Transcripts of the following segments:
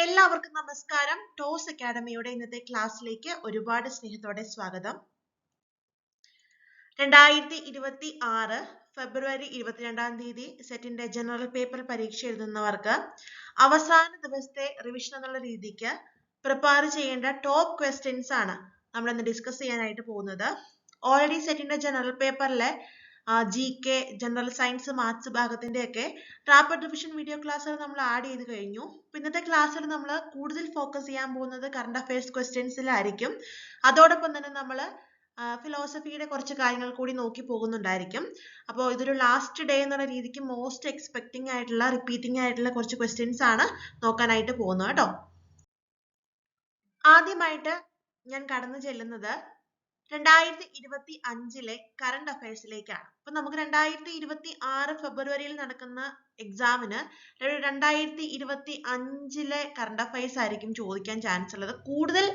എല്ലാവർക്കും നമസ്കാരം. ടോസ് അക്കാഡമിയുടെ ഇന്നത്തെ ക്ലാസ്സിലേക്ക് ഒരുപാട് സ്നേഹത്തോടെ സ്വാഗതം. 2026 ഫെബ്രുവരി 22-ാം തീയതി സെറ്റിന്റെ ജനറൽ പേപ്പർ പരീക്ഷ എഴുതുന്നവർക്ക് അവസാന ദിവസത്തെ റിവിഷൻ എന്നുള്ള രീതിക്ക് പ്രിപ്പയർ ചെയ്യേണ്ട ടോപ്പ് ക്വസ്റ്റ്യൻസ് ആണ് നമ്മൾ ഇന്ന് ഡിസ്കസ് ചെയ്യാനായിട്ട് പോകുന്നത്. ഓൾറെഡി സെറ്റിന്റെ ജനറൽ പേപ്പറിലെ GK, ജനറൽ സയൻസ്, മാത്സ് ഭാഗത്തിന്റെയൊക്കെ റാപ്പിഡ് റിവിഷൻ വീഡിയോ ക്ലാസ്സുകൾ നമ്മൾ ആഡ് ചെയ്ത് കഴിഞ്ഞു. ഇന്നത്തെ ക്ലാസ്സിൽ നമ്മൾ കൂടുതൽ ഫോക്കസ് ചെയ്യാൻ പോകുന്നത് കറണ്ട് അഫയേഴ്സ് ക്വസ്റ്റ്യൻസിലായിരിക്കും. അതോടൊപ്പം തന്നെ നമ്മൾ ഫിലോസഫിയുടെ കുറച്ച് കാര്യങ്ങൾ കൂടി നോക്കി പോകുന്നുണ്ടായിരിക്കും. അപ്പോൾ ഇതൊരു ലാസ്റ്റ് ഡേ എന്നുള്ള രീതിക്ക് മോസ്റ്റ് എക്സ്പെക്ടിങ് ആയിട്ടുള്ള റിപ്പീറ്റിംഗ് ആയിട്ടുള്ള കുറച്ച് ക്വസ്റ്റ്യൻസ് ആണ് നോക്കാനായിട്ട് പോകുന്നത് കേട്ടോ. ആദ്യമായിട്ട് ഞാൻ കടന്നു ചെല്ലുന്നത് 2025 കറണ്ട് അഫയേഴ്സിലേക്കാണ്. അപ്പൊ നമുക്ക് 2026 ഫെബ്രുവരിയിൽ നടക്കുന്ന എക്സാമിന് 2025 കറണ്ട് അഫയേഴ്സ് ആയിരിക്കും ചോദിക്കാൻ ചാൻസ് ഉള്ളത്. കൂടുതൽ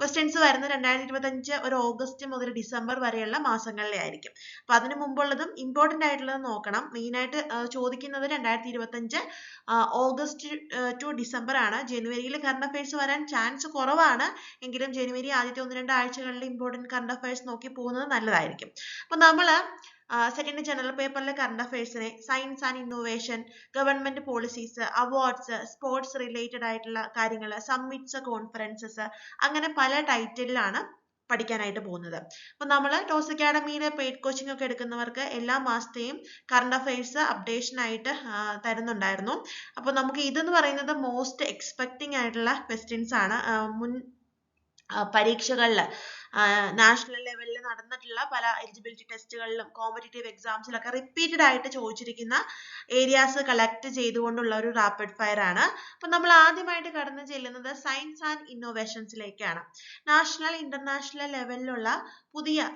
ക്വസ്റ്റ്യൻസ് വരുന്നത് 2025 ഒരു ഓഗസ്റ്റ് മുതൽ ഡിസംബർ വരെയുള്ള മാസങ്ങളിലെ ആയിരിക്കും. അപ്പൊ അതിനു മുമ്പുള്ളതും ഇമ്പോർട്ടന്റ് ആയിട്ടുള്ളത് നോക്കണം. മെയിൻ ആയിട്ട് ചോദിക്കുന്നത് 2025 ഓഗസ്റ്റ് ടു ഡിസംബർ ആണ്. ജനുവരിയിൽ കറണ്ട് അഫയേഴ്സ് വരാൻ ചാൻസ് കുറവാണ്. എങ്കിലും ജനുവരി ആദ്യത്തെ 1-2 ആഴ്ചകളിലെ ഇമ്പോർട്ടന്റ് കറണ്ട് അഫയേഴ്സ് നോക്കി പോകുന്നത് നല്ലതായിരിക്കും. അപ്പൊ നമ്മള് സെറ്റിന്റെ ജനറൽ പേപ്പറിലെ കറണ്ട് അഫയേഴ്സിനെ science and innovation, government policies, awards, sports related ആയിട്ടുള്ള കാര്യങ്ങൾ, സമ്മിറ്റ്സ്, കോൺഫറൻസസ്, അങ്ങനെ പല ടൈറ്റിലാണ് പഠിക്കാനായിട്ട് പോകുന്നത്. അപ്പൊ നമ്മൾ ടോസ് അക്കാഡമിയിലെ പെയ്ഡ് കോച്ചിങ് ഒക്കെ എടുക്കുന്നവർക്ക് എല്ലാ മാസത്തെയും കറണ്ട് അഫയേഴ്സ് അപ്ഡേഷൻ ആയിട്ട് തരുന്നുണ്ടായിരുന്നു. അപ്പൊ നമുക്ക് ഇതെന്ന് പറയുന്നത് മോസ്റ്റ് എക്സ്പെക്ടിങ് ആയിട്ടുള്ള ക്വസ്റ്റ്യൻസ് ആണ്. മുൻ പരീക്ഷകളിൽ നാഷണൽ ലെവലിൽ നടന്നിട്ടുള്ള പല എലിജിബിലിറ്റി ടെസ്റ്റുകളിലും കോമ്പറ്റേറ്റീവ് എക്സാംസിലൊക്കെ റിപ്പീറ്റഡ് ആയിട്ട് ചോദിച്ചിരിക്കുന്ന ഏരിയാസ് കളക്ട് ചെയ്തുകൊണ്ടുള്ള ഒരു റാപ്പിഡ് ഫയർ ആണ്. അപ്പൊ നമ്മൾ ആദ്യമായിട്ട് കടന്നു ചെല്ലുന്നത് സയൻസ് ആൻഡ് ഇന്നോവേഷൻസിലേക്കാണ്. നാഷണൽ ഇന്റർനാഷണൽ ലെവലിലുള്ള പുതിയ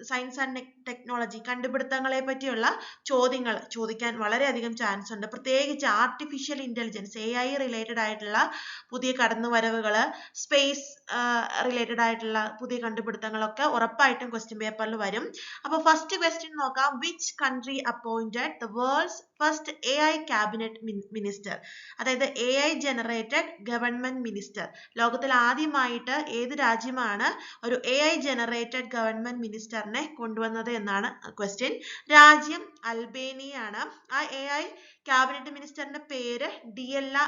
സയൻസ് ആൻഡ് ടെക്നോളജി കണ്ടുപിടുത്തങ്ങളെ പറ്റിയുള്ള ചോദ്യങ്ങൾ ചോദിക്കാൻ വളരെയധികം ചാൻസ് ഉണ്ട്. പ്രത്യേകിച്ച് ആർട്ടിഫിഷ്യൽ ഇന്റലിജൻസ് AI റിലേറ്റഡ് ആയിട്ടുള്ള പുതിയ കടന്നുവരവുകൾ, സ്പേസ് റിലേറ്റഡ് ആയിട്ടുള്ള പുതിയ കണ്ടുപിടുത്തങ്ങളൊക്കെ ഉറപ്പായിട്ടും ക്വസ്റ്റ്യൻ പേപ്പറിൽ വരും. അപ്പൊ ഫസ്റ്റ് ക്വസ്റ്റ്യൻ നോക്കാം. Which country appointed the world's first AI cabinet minister? അതായത് AI ജനറേറ്റഡ് ഗവൺമെന്റ് മിനിസ്റ്റർ. ലോകത്തിൽ ആദ്യമായിട്ട് ഏത് രാജ്യമാണ് ഒരു AI ജനറേറ്റഡ് ഗവൺമെന്റ് മിനിസ്റ്ററിനെ കൊണ്ടുവന്നത് എന്നാണ് ക്വസ്റ്റ്യൻ. രാജ്യം അൽബേനിയ ആണ്. ആ AI ക്യാബിനറ്റ് മിനിസ്റ്ററിന്റെ പേര് ഡിയെല്ല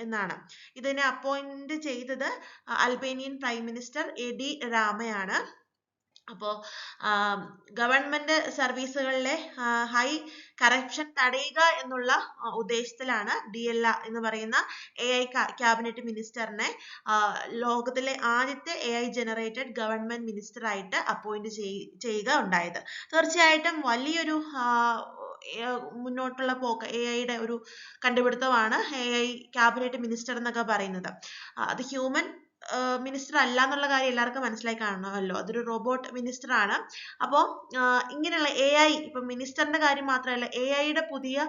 എന്നാണ്. ഇതിനെ അപ്പോയിന്റ് ചെയ്തത് അൽബേനിയൻ പ്രൈം മിനിസ്റ്റർ എഡി രാമയാണ്. അപ്പോ ഗവൺമെന്റ് സർവീസുകളിലെ ഹൈ കറപ്ഷൻ തടയുക എന്നുള്ള ഉദ്ദേശത്തിലാണ് ഡിയെല്ല എന്ന് പറയുന്ന AI ക്യാബിനറ്റ് മിനിസ്റ്ററിനെ ലോകത്തിലെ ആദ്യത്തെ AI ജനറേറ്റഡ് ഗവൺമെന്റ് മിനിസ്റ്റർ ആയിട്ട് അപ്പോയിന്റ് ചെയ്യുക ഉണ്ടായത്. തീർച്ചയായിട്ടും വലിയൊരു മുന്നോട്ടുള്ള പോക്ക്, AI ഒരു കണ്ടുപിടുത്തമാണ് AI ക്യാബിനറ്റ് മിനിസ്റ്റർ എന്നൊക്കെ പറയുന്നത്. അത് ഹ്യൂമൻ മിനിസ്റ്റർ അല്ല എന്നുള്ള കാര്യം എല്ലാവർക്കും മനസ്സിലായി കാണുമല്ലോ. അതൊരു റോബോട്ട് മിനിസ്റ്റർ ആണ്. അപ്പോൾ ഇങ്ങനെയുള്ള AI, ഇപ്പൊ മിനിസ്റ്ററിന്റെ കാര്യം മാത്രമല്ല, AIയുടെ പുതിയ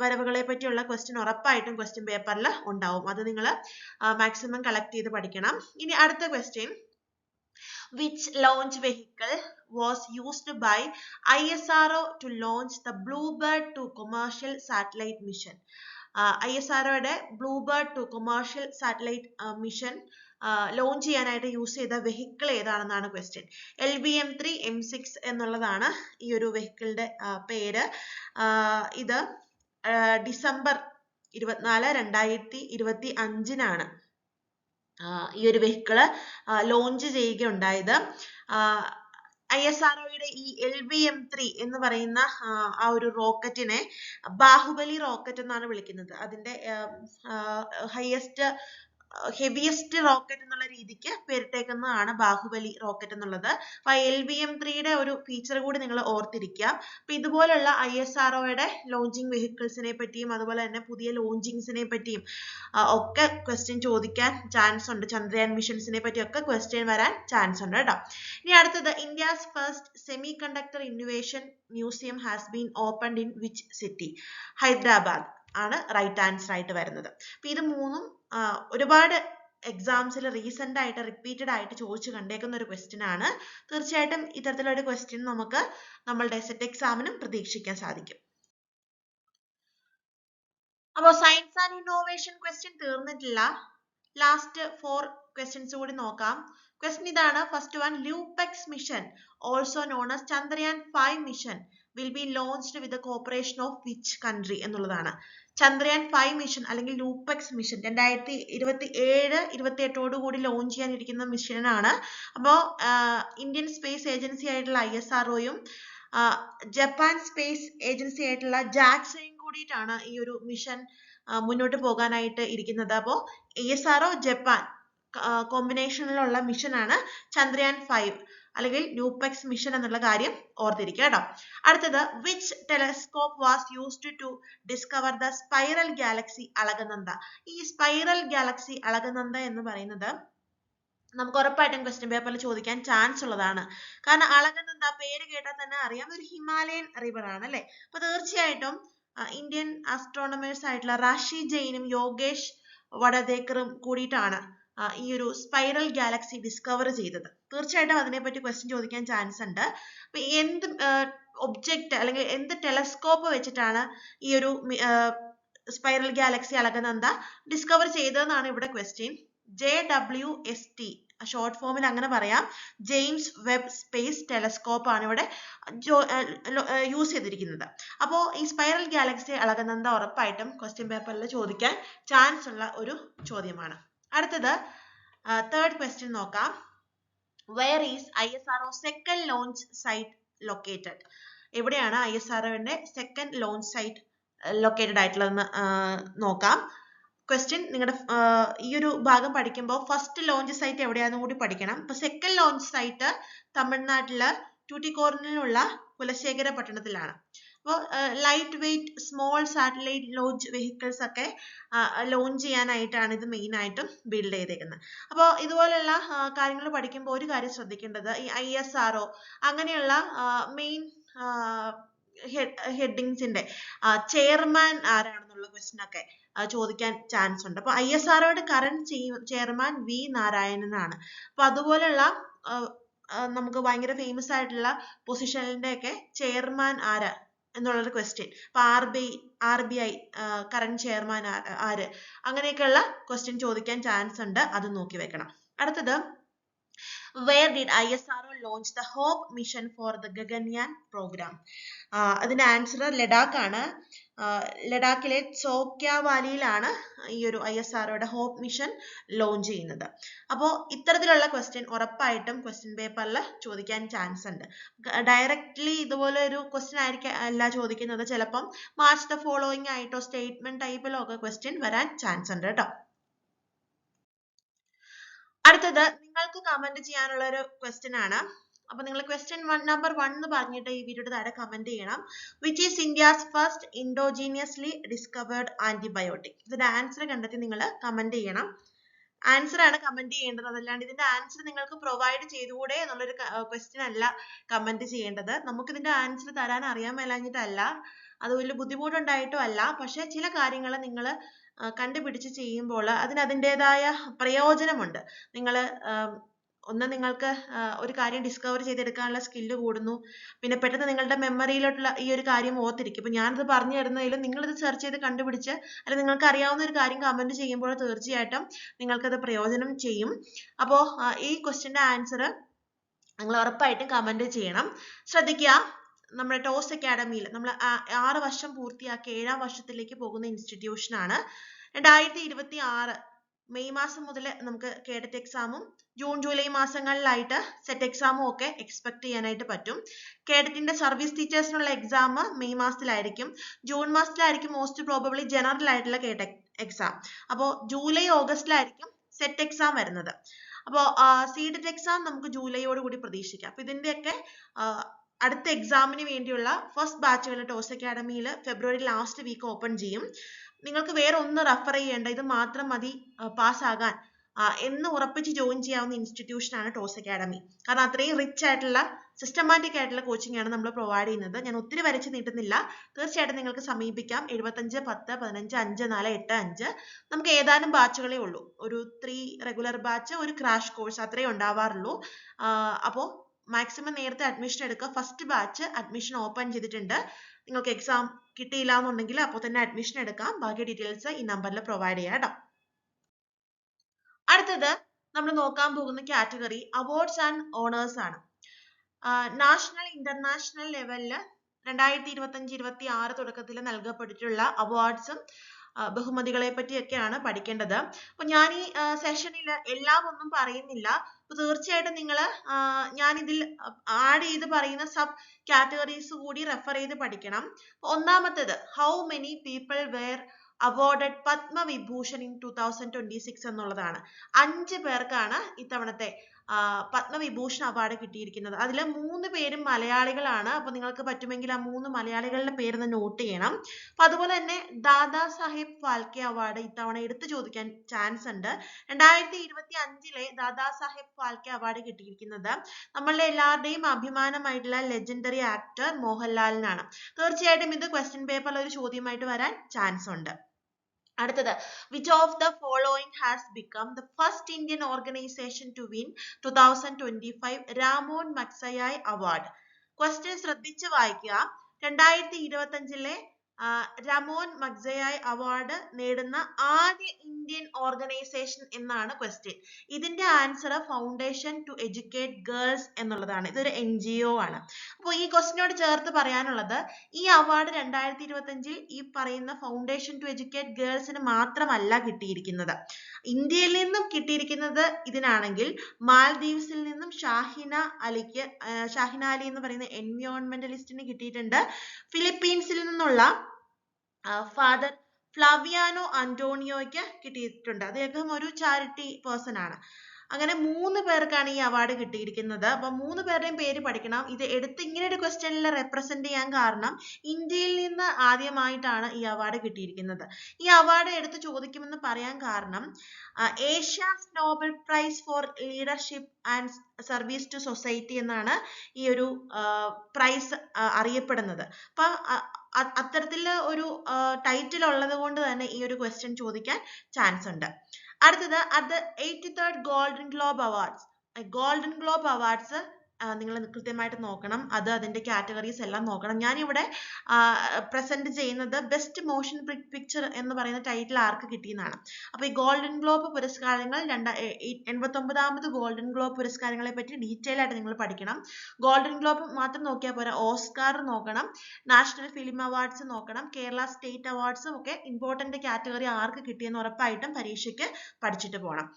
വരവുകളെ പറ്റിയുള്ള ക്വസ്റ്റ്യൻ ഉറപ്പായിട്ടും ക്വസ്റ്റ്യൻ പേപ്പറിൽ ഉണ്ടാവും. അത് നിങ്ങൾ മാക്സിമം കളക്ട് ചെയ്ത് പഠിക്കണം. ഇനി അടുത്ത question. Which launch vehicle was used by ISRO to launch the Bluebird 2 commercial satellite mission? ISROയുടെ Bluebird 2 commercial satellite mission launch ചെയ്യാനായിട്ട് യൂസ് ചെയ്ത വെഹിക്കിൾ ഏതാണെന്നാണ് ക്വസ്റ്റ്യൻ. LBM-3 M6 എന്നുള്ളതാണ് ഈ ഒരു വെഹിക്കിളിന്റെ പേര്. ഇത് ഡിസംബർ 24, 2025 ഈ ഒരു വെഹിക്കിള് ലോഞ്ച് ചെയ്യുകയുണ്ടായത്. ISROയുടെ ഈ LBM-3 എന്ന് പറയുന്ന ആ ഒരു റോക്കറ്റിനെ ബാഹുബലി റോക്കറ്റ് എന്നാണ് വിളിക്കുന്നത്. അതിന്റെ ഹെവിയസ്റ്റ് റോക്കറ്റ് എന്നുള്ള രീതിക്ക് പേരിട്ടേക്കുന്നതാണ് ബാഹുബലി റോക്കറ്റ് എന്നുള്ളത്. അപ്പൊ LBM-3യുടെ ഒരു ഫീച്ചർ കൂടി നിങ്ങൾ ഓർത്തിരിക്കുക. അപ്പൊ ഇതുപോലുള്ള ISROയുടെ ലോഞ്ചിങ് വെഹിക്കിൾസിനെ പറ്റിയും അതുപോലെ തന്നെ പുതിയ ലോഞ്ചിങ്സിനെ പറ്റിയും ഒക്കെ ക്വസ്റ്റ്യൻ ചോദിക്കാൻ ചാൻസ് ഉണ്ട്. ചന്ദ്രയാൻ മിഷൻസിനെ പറ്റിയൊക്കെ ക്വസ്റ്റ്യൻ വരാൻ ചാൻസ് ഉണ്ട് കേട്ടോ. ഇനി അടുത്തത്, India's first semi conductor innovation museum has been opened in which city? Hyderabad ആണ് റൈറ്റ് ആൻസർ ആയിട്ട് വരുന്നത്. അപ്പൊ ഇത് മൂന്നും ഒരുപാട് എക്സാംസിൽ റീസെന്റ് ആയിട്ട് റിപ്പീറ്റഡ് ആയിട്ട് ചോദിച്ചു കണ്ടേക്കുന്ന ഒരു ക്വസ്റ്റ്യൻ ആണ്. തീർച്ചയായിട്ടും ഇത്തരത്തിലുള്ള ഒരു ക്വസ്റ്റ്യൻ നമുക്ക് നമ്മളുടെ സെറ്റ് എക്സാമിനും പ്രതീക്ഷിക്കാൻ സാധിക്കും. അപ്പോൾ സയൻസ് ആൻഡ് ഇന്നോവേഷൻ ക്വസ്റ്റ്യൻ തീർന്നിട്ടില്ല. ലാസ്റ്റ് 4 ക്വസ്റ്റ്യൻസ് കൂടി നോക്കാം. ക്വസ്റ്റ്യൻ ഇതാണ്. First one, ലൂപെക്സ് mission also known as Chandrayaan 5 mission will be launched with the corporation of which country എന്നുള്ളതാണ്. ചന്ദ്രയാൻ 5 മിഷൻ അല്ലെങ്കിൽ ലൂപെക്സ് മിഷൻ 2027-28 കൂടി ലോഞ്ച് ചെയ്യാനിരിക്കുന്ന മിഷനാണ്. അപ്പോൾ ഇന്ത്യൻ സ്പേസ് ഏജൻസി ആയിട്ടുള്ള ISROയും ജപ്പാൻ സ്പേസ് ഏജൻസി ആയിട്ടുള്ള JAXAയും കൂടിയിട്ടാണ് ഈ ഒരു മിഷൻ മുന്നോട്ട് പോകാനായിട്ട് ഇരിക്കുന്നത്. അപ്പോൾ ISRO ജപ്പാൻ കോമ്പിനേഷനിലുള്ള മിഷനാണ് ചന്ദ്രയാൻ 5 അല്ലെങ്കിൽ ലൂപെക്സ് മിഷൻ എന്നുള്ള കാര്യം ഓർത്തിരിക്കുക കേട്ടോ. അടുത്തത്, which telescope was used to discover the spiral galaxy Alaknanda. ഈ സ്പൈറൽ ഗാലക്സി അളകനന്ദ എന്ന് പറയുന്നത് നമുക്ക് ഉറപ്പായിട്ടും ക്വസ്റ്റ്യൻ പേപ്പറിൽ ചോദിക്കാൻ ചാൻസ് ഉള്ളതാണ്. കാരണം അളകനന്ദ പേര് കേട്ടാൽ തന്നെ അറിയാം, ഒരു ഹിമാലയൻ റിവർ ആണ് അല്ലെ. അപ്പൊ തീർച്ചയായിട്ടും ഇന്ത്യൻ ആസ്ട്രോണമേഴ്സ് ആയിട്ടുള്ള റാഷി ജെയിനും യോഗേഷ് വഡദേക്കറും കൂടിയിട്ടാണ് ഈ ഒരു സ്പൈറൽ ഗാലക്സി ഡിസ്കവർ ചെയ്തത്. തീർച്ചയായിട്ടും അതിനെപ്പറ്റി ക്വസ്റ്റ്യൻ ചോദിക്കാൻ ചാൻസ് ഉണ്ട്. അപ്പൊ എന്ത് ഒബ്ജക്റ്റ് അല്ലെങ്കിൽ എന്ത് ടെലസ്കോപ്പ് വെച്ചിട്ടാണ് ഈ ഒരു സ്പൈറൽ ഗാലക്സി അളകനന്ദ ഡിസ്കവർ ചെയ്തതെന്നാണ് ഇവിടെ ക്വസ്റ്റ്യൻ. JWST ഷോർട്ട് ഫോമിൽ അങ്ങനെ പറയാം. ജെയിംസ് വെബ് സ്പേസ് ടെലസ്കോപ്പ് ആണ് ഇവിടെ യൂസ് ചെയ്തിരിക്കുന്നത്. അപ്പോൾ ഈ സ്പൈറൽ ഗാലക്സി അളകനന്ദ ഉറപ്പായിട്ടും ക്വസ്റ്റ്യൻ പേപ്പറിൽ ചോദിക്കാൻ ചാൻസ് ഉള്ള ഒരു ചോദ്യമാണ്. അടുത്തത് തേർഡ് ക്വസ്റ്റ്യൻ നോക്കാം. Where is ISRO second launch site located? എവിടെയാണ് ISROന്റെ സെക്കൻഡ് ലോഞ്ച് സൈറ്റ് ലൊക്കേറ്റഡ് ആയിട്ടുള്ളതെന്ന് നോക്കാം. ക്വസ്റ്റ്യൻ നിങ്ങളുടെ ഈ ഒരു ഭാഗം പഠിക്കുമ്പോൾ ഫസ്റ്റ് ലോഞ്ച് സൈറ്റ് എവിടെയാണെന്ന് കൂടി പഠിക്കണം. ഇപ്പൊ സെക്കൻഡ് ലോഞ്ച് സൈറ്റ് തമിഴ്നാട്ടില് ട്യൂട്ടിക്കോറിനിലുള്ള കുലശേഖര പട്ടണത്തിലാണ്. അപ്പോൾ light weight small satellite launch vehicles ഒക്കെ ലോഞ്ച് ചെയ്യാനായിട്ടാണ് ഇത് മെയിൻ ആയിട്ടും ബിൽഡ് ചെയ്തേക്കുന്നത്. അപ്പോൾ ഇതുപോലെയുള്ള കാര്യങ്ങൾ പഠിക്കുമ്പോൾ ഒരു കാര്യം ശ്രദ്ധിക്കേണ്ടത്, ഈ ISRO അങ്ങനെയുള്ള മെയിൻ ഹെഡിങ്സിന്റെ ചെയർമാൻ ആരാണെന്നുള്ള ക്വസ്റ്റ്യൻ ഒക്കെ ചോദിക്കാൻ ചാൻസ് ഉണ്ട്. അപ്പൊ ISROയുടെ കറന്റ് ചെയർമാൻ V നാരായണനാണ്. അപ്പൊ അതുപോലെയുള്ള നമുക്ക് ഭയങ്കര ഫേമസ് ആയിട്ടുള്ള പൊസിഷനിന്റെ ഒക്കെ ചെയർമാൻ ആരാ എന്നുള്ളൊരു ക്വസ്റ്റ്യൻ. അപ്പൊ RBI കറന്റ് ചെയർമാൻ ആര്, അങ്ങനെയൊക്കെയുള്ള ക്വസ്റ്റ്യൻ ചോദിക്കാൻ ചാൻസ് ഉണ്ട്. അത് നോക്കി വെക്കണം. അടുത്തത്, where did ISRO launch the HOPE mission for the Gaganyaan program? അതിന്റെ ആൻസർ ലഡാക്ക് ആണ്. ലഡാക്കിലെ ചോക്യ വാലിയിലാണ് ഈ ഒരു ISROയുടെ ഹോപ്പ് മിഷൻ ലോഞ്ച് ചെയ്യുന്നത്. അപ്പോൾ ഇത്തരത്തിലുള്ള ക്വസ്റ്റ്യൻ ഉറപ്പായിട്ടും ക്വസ്റ്റ്യൻ പേപ്പറിൽ ചോദിക്കാൻ ചാൻസ് ഉണ്ട്. ഡയറക്റ്റ്ലി ഇതുപോലെ ഒരു ക്വസ്റ്റ്യൻ ആയിരിക്കും അല്ല ചോദിക്കുന്നത്. ചിലപ്പം മാച്ച് ദ ഫോളോയിങ് ആയിട്ടോ സ്റ്റേറ്റ്മെന്റ് ടൈപ്പിലോ ഒക്കെ ക്വസ്റ്റ്യൻ വരാൻ ചാൻസ് ഉണ്ട് കേട്ടോ. അടുത്തത് നിങ്ങൾക്ക് കമന്റ് ചെയ്യാനുള്ള ഒരു ക്വസ്റ്റ്യൻ ആണ്. അപ്പൊ നിങ്ങൾ ക്വസ്റ്റ്യൻ നമ്പർ 1 എന്ന് പറഞ്ഞിട്ട് ഈ വീഡിയോയുടെ താഴെ കമന്റ് ചെയ്യണം. Which is India's first indigenously discovered antibiotic. ഇതിന്റെ ആൻസർ കണ്ടെത്തി നിങ്ങൾ കമന്റ് ചെയ്യണം. ആൻസർ ആണ് കമന്റ് ചെയ്യേണ്ടത്. അതല്ലാണ്ട് ഇതിന്റെ ആൻസർ നിങ്ങൾക്ക് പ്രൊവൈഡ് ചെയ്തുകൂടെ എന്നുള്ളൊരു ക്വസ്റ്റ്യൻ അല്ല കമന്റ് ചെയ്യേണ്ടത്. നമുക്ക് ഇതിന്റെ ആൻസർ തരാൻ അറിയാൻ മേലാഞ്ഞിട്ടല്ല, അത് വലിയ ബുദ്ധിമുട്ടുണ്ടായിട്ടും അല്ല. പക്ഷെ ചില കാര്യങ്ങൾ നിങ്ങൾ കണ്ടുപിടിച്ച് ചെയ്യുമ്പോൾ അതിന് അതിൻ്റെതായ പ്രയോജനമുണ്ട്. നിങ്ങൾ നിങ്ങൾക്ക് ഒരു കാര്യം ഡിസ്കവർ ചെയ്തെടുക്കാനുള്ള സ്കില്ല് കൂടുന്നു. പിന്നെ പെട്ടെന്ന് നിങ്ങളുടെ മെമ്മറിയിലോട്ടുള്ള ഈ ഒരു കാര്യം ഓർത്തിരിക്കും. ഇപ്പൊ ഞാനിത് പറഞ്ഞു തരുന്നതിലും നിങ്ങളിത് സെർച്ച് ചെയ്ത് കണ്ടുപിടിച്ച് അല്ലെങ്കിൽ നിങ്ങൾക്ക് അറിയാവുന്ന ഒരു കാര്യം കമന്റ് ചെയ്യുമ്പോൾ തീർച്ചയായിട്ടും നിങ്ങൾക്കത് പ്രയോജനം ചെയ്യും. അപ്പോൾ ഈ ക്വസ്റ്റ്യന്റെ ആൻസർ നിങ്ങൾ ഉറപ്പായിട്ടും കമന്റ് ചെയ്യണം. ശ്രദ്ധിക്കുക, നമ്മുടെ ടോസ് അക്കാഡമിയിൽ നമ്മൾ 6 വർഷം പൂർത്തിയാക്കി 7ാം വർഷത്തിലേക്ക് പോകുന്ന ഇൻസ്റ്റിറ്റ്യൂഷൻ ആണ്. 2026 മെയ് മാസം മുതൽ നമുക്ക് കേഡറ്റ് എക്സാമും ജൂൺ ജൂലൈ മാസങ്ങളിലായിട്ട് സെറ്റ് എക്സാമും ഒക്കെ എക്സ്പെക്ട് ചെയ്യാനായിട്ട് പറ്റും. കേഡറ്റിന്റെ സർവീസ് ടീച്ചേഴ്സിനുള്ള എക്സാം മെയ് മാസത്തിലായിരിക്കും. ജൂൺ മാസത്തിലായിരിക്കും മോസ്റ്റ് പ്രോബബ്ലി ജനറൽ ആയിട്ടുള്ള കേഡറ്റ് എക്സാം. അപ്പോൾ ജൂലൈ ഓഗസ്റ്റിലായിരിക്കും സെറ്റ് എക്സാം വരുന്നത്. അപ്പോൾ സീഡറ്റ് എക്സാം നമുക്ക് ജൂലൈയോട് കൂടി പ്രതീക്ഷിക്കാം. അപ്പൊ ഇതിന്റെയൊക്കെ അടുത്ത എക്സാമിന് വേണ്ടിയുള്ള ഫസ്റ്റ് ബാച്ചുകൾ ടോസ് അക്കാഡമിയിൽ ഫെബ്രുവരി ലാസ്റ്റ് വീക്ക് ഓപ്പൺ ചെയ്യും. നിങ്ങൾക്ക് വേറെ ഒന്നും റെഫർ ചെയ്യേണ്ട, ഇത് മാത്രം മതി പാസ്സാകാൻ എന്ന് ഉറപ്പിച്ച് ജോയിൻ ചെയ്യാവുന്ന ഇൻസ്റ്റിറ്റ്യൂഷൻ ആണ് ടോസ് അക്കാഡമി. കാരണം അത്രയും റിച്ച് ആയിട്ടുള്ള സിസ്റ്റമാറ്റിക് ആയിട്ടുള്ള കോച്ചിങ് ആണ് നമ്മൾ പ്രൊവൈഡ് ചെയ്യുന്നത്. ഞാൻ ഒത്തിരി വരച്ച് നീട്ടുന്നില്ല, തീർച്ചയായിട്ടും നിങ്ങൾക്ക് സമീപിക്കാം. 75 10 15 5 4 8 5 നമുക്ക് ഏതാനും ബാച്ചുകളേ ഉള്ളൂ. ഒരു 3 റെഗുലർ ബാച്ച്, ഒരു ക്രാഷ് കോഴ്സ്, അത്രേ ഉണ്ടാവാറുള്ളൂ. അപ്പോൾ മാക്സിമം നേരത്തെ അഡ്മിഷൻ എടുക്കുക. ഫസ്റ്റ് ബാച്ച് അഡ്മിഷൻ ഓപ്പൺ ചെയ്തിട്ടുണ്ട്. നിങ്ങൾക്ക് എക്സാം കിട്ടിയില്ല എന്നുണ്ടെങ്കിൽ അപ്പോൾ തന്നെ അഡ്മിഷൻ എടുക്കാം. ബാക്കി ഡീറ്റെയിൽസ് ഈ നമ്പറിൽ പ്രൊവൈഡ് ചെയ്യാം കേട്ടോ. അടുത്തത് നമ്മൾ നോക്കാൻ പോകുന്ന കാറ്റഗറി അവാർഡ്സ് ആൻഡ് ഓണേഴ്സ് ആണ്. നാഷണൽ ഇന്റർനാഷണൽ ലെവലിൽ 2025-26 തുടക്കത്തിൽ നൽകപ്പെട്ടിട്ടുള്ള അവാർഡ്സും ബഹുമതികളെ പറ്റിയൊക്കെയാണ് പഠിക്കേണ്ടത്. അപ്പൊ ഞാൻ ഈ സെഷനിൽ എല്ലാം ഒന്നും പറയുന്നില്ല. അപ്പൊ തീർച്ചയായിട്ടും നിങ്ങൾ ഞാൻ ഇതിൽ ആഡ് ചെയ്ത് പറയുന്ന സബ് കാറ്റഗറീസ് കൂടി റെഫർ ചെയ്ത് പഠിക്കണം. ഒന്നാമത്തേത് how many people were awarded Padma Vibhushan in 2026 എന്നുള്ളതാണ്. 5 പേർക്കാണ് ഇത്തവണത്തെ പത്മവിഭൂഷൺ അവാർഡ് കിട്ടിയിരിക്കുന്നത്. അതിൽ 3 പേരും മലയാളികളാണ്. അപ്പൊ നിങ്ങൾക്ക് പറ്റുമെങ്കിൽ ആ 3 മലയാളികളുടെ പേര് നോട്ട് ചെയ്യണം. അപ്പൊ അതുപോലെ തന്നെ ദാദാ സാഹേബ് ഫാൽക്കെ അവാർഡ് ഇത്തവണ എടുത്തു ചോദിക്കാൻ ചാൻസ് ഉണ്ട്. 2025 ദാദാ സാഹേബ് ഫാൽക്കെ അവാർഡ് കിട്ടിയിരിക്കുന്നത് നമ്മളുടെ എല്ലാവരുടെയും അഭിമാനമായിട്ടുള്ള ലെജൻഡറി ആക്ടർ മോഹൻലാലിനാണ്. തീർച്ചയായിട്ടും ഇത് ക്വസ്റ്റ്യൻ പേപ്പറിൽ ഒരു ചോദ്യമായിട്ട് വരാൻ ചാൻസ് ഉണ്ട്. അടുത്തത് which of the following has become the first Indian organization to win 2025 Ramon Magsaysay award? Question ശ്രദ്ധിച്ച് വായിക്കുക. 2025 രാമോൻ മക്സയായ് അവാർഡ് നേടുന്ന ആദ്യ ഇന്ത്യൻ ഓർഗനൈസേഷൻ എന്നാണ് ക്വസ്റ്റ്യൻ. ഇതിന്റെ answer foundation to educate girls എന്നുള്ളതാണ്. ഇതൊരു NGO ആണ്. അപ്പോൾ ഈ ക്വസ്റ്റ്യനോട് ചേർത്ത് പറയാനുള്ളത് ഈ അവാർഡ് 2025 ഈ പറയുന്ന ഫൗണ്ടേഷൻ ടു എഡ്യൂക്കേറ്റ് ഗേൾസിന് മാത്രമല്ല കിട്ടിയിരിക്കുന്നത്. ഇന്ത്യയിൽ നിന്നും കിട്ടിയിരിക്കുന്നത് ഇതിനാണെങ്കിൽ മാൽദീവ്സിൽ നിന്നും ഷാഹിന അലി എന്ന് പറയുന്ന എൻവയോൺമെന്റലിസ്റ്റിന് കിട്ടിയിട്ടുണ്ട്. ഫിലിപ്പീൻസിൽ നിന്നുള്ള ഫാദർ ഫ്ലാവിയാനോ അന്റോണിയോയ്ക്ക് കിട്ടിയിട്ടുണ്ട്. അദ്ദേഹം ഒരു ചാരിറ്റി പേഴ്സൺ ആണ്. അങ്ങനെ 3 പേർക്കാണ് ഈ അവാർഡ് കിട്ടിയിരിക്കുന്നത്. അപ്പൊ 3 പേരുടെയും പേര് പഠിക്കണം. ഇത് എടുത്ത് ഇങ്ങനെ ഒരു ക്വസ്റ്റ്യനിൽ റെപ്രസെന്റ് ചെയ്യാൻ കാരണം ഇന്ത്യയിൽ നിന്ന് ആദ്യമായിട്ടാണ് ഈ അവാർഡ് കിട്ടിയിരിക്കുന്നത്. ഈ അവാർഡ് എടുത്ത് ചോദിക്കുമെന്ന് പറയാൻ കാരണം Asia's Nobel prize for leadership and service to society എന്നാണ് ഈ ഒരു പ്രൈസ് അറിയപ്പെടുന്നത്. അപ്പൊ അത്തരത്തിലുള്ള ഒരു ടൈറ്റിൽ ഉള്ളത് കൊണ്ട് തന്നെ ഈ ഒരു ക്വസ്റ്റ്യൻ ചോദിക്കാൻ ചാൻസ് ഉണ്ട്. അടുത്തത് at the 83rd golden globe awards. Golden globe awards നിങ്ങൾ കൃത്യമായിട്ട് നോക്കണം. അതിന്റെ കാറ്റഗറീസ് എല്ലാം നോക്കണം. ഞാനിവിടെ പ്രസന്റ് ചെയ്യുന്നത് ബെസ്റ്റ് മോഷൻ പിക്ചർ എന്ന് പറയുന്ന ടൈറ്റിൽ ആർക്ക് കിട്ടിയെന്നാണ്. അപ്പൊ ഈ ഗോൾഡൻ ഗ്ലോബ് പുരസ്കാരങ്ങൾ 89ാമത് ഗോൾഡൻ ഗ്ലോബ് പുരസ്കാരങ്ങളെ പറ്റി ഡീറ്റെയിൽ ആയിട്ട് നിങ്ങൾ പഠിക്കണം. ഗോൾഡൻ ഗ്ലോബ് മാത്രം നോക്കിയാൽ പോരാ, ഓസ്കാർ നോക്കണം, നാഷണൽ ഫിലിം അവാർഡ്സ് നോക്കണം, കേരള സ്റ്റേറ്റ് അവാർഡ്സും ഒക്കെ ഇമ്പോർട്ടന്റ് കാറ്റഗറി ആർക്ക് കിട്ടിയെന്ന് ഉറപ്പായിട്ടും പരീക്ഷയ്ക്ക് പഠിച്ചിട്ട് പോകണം.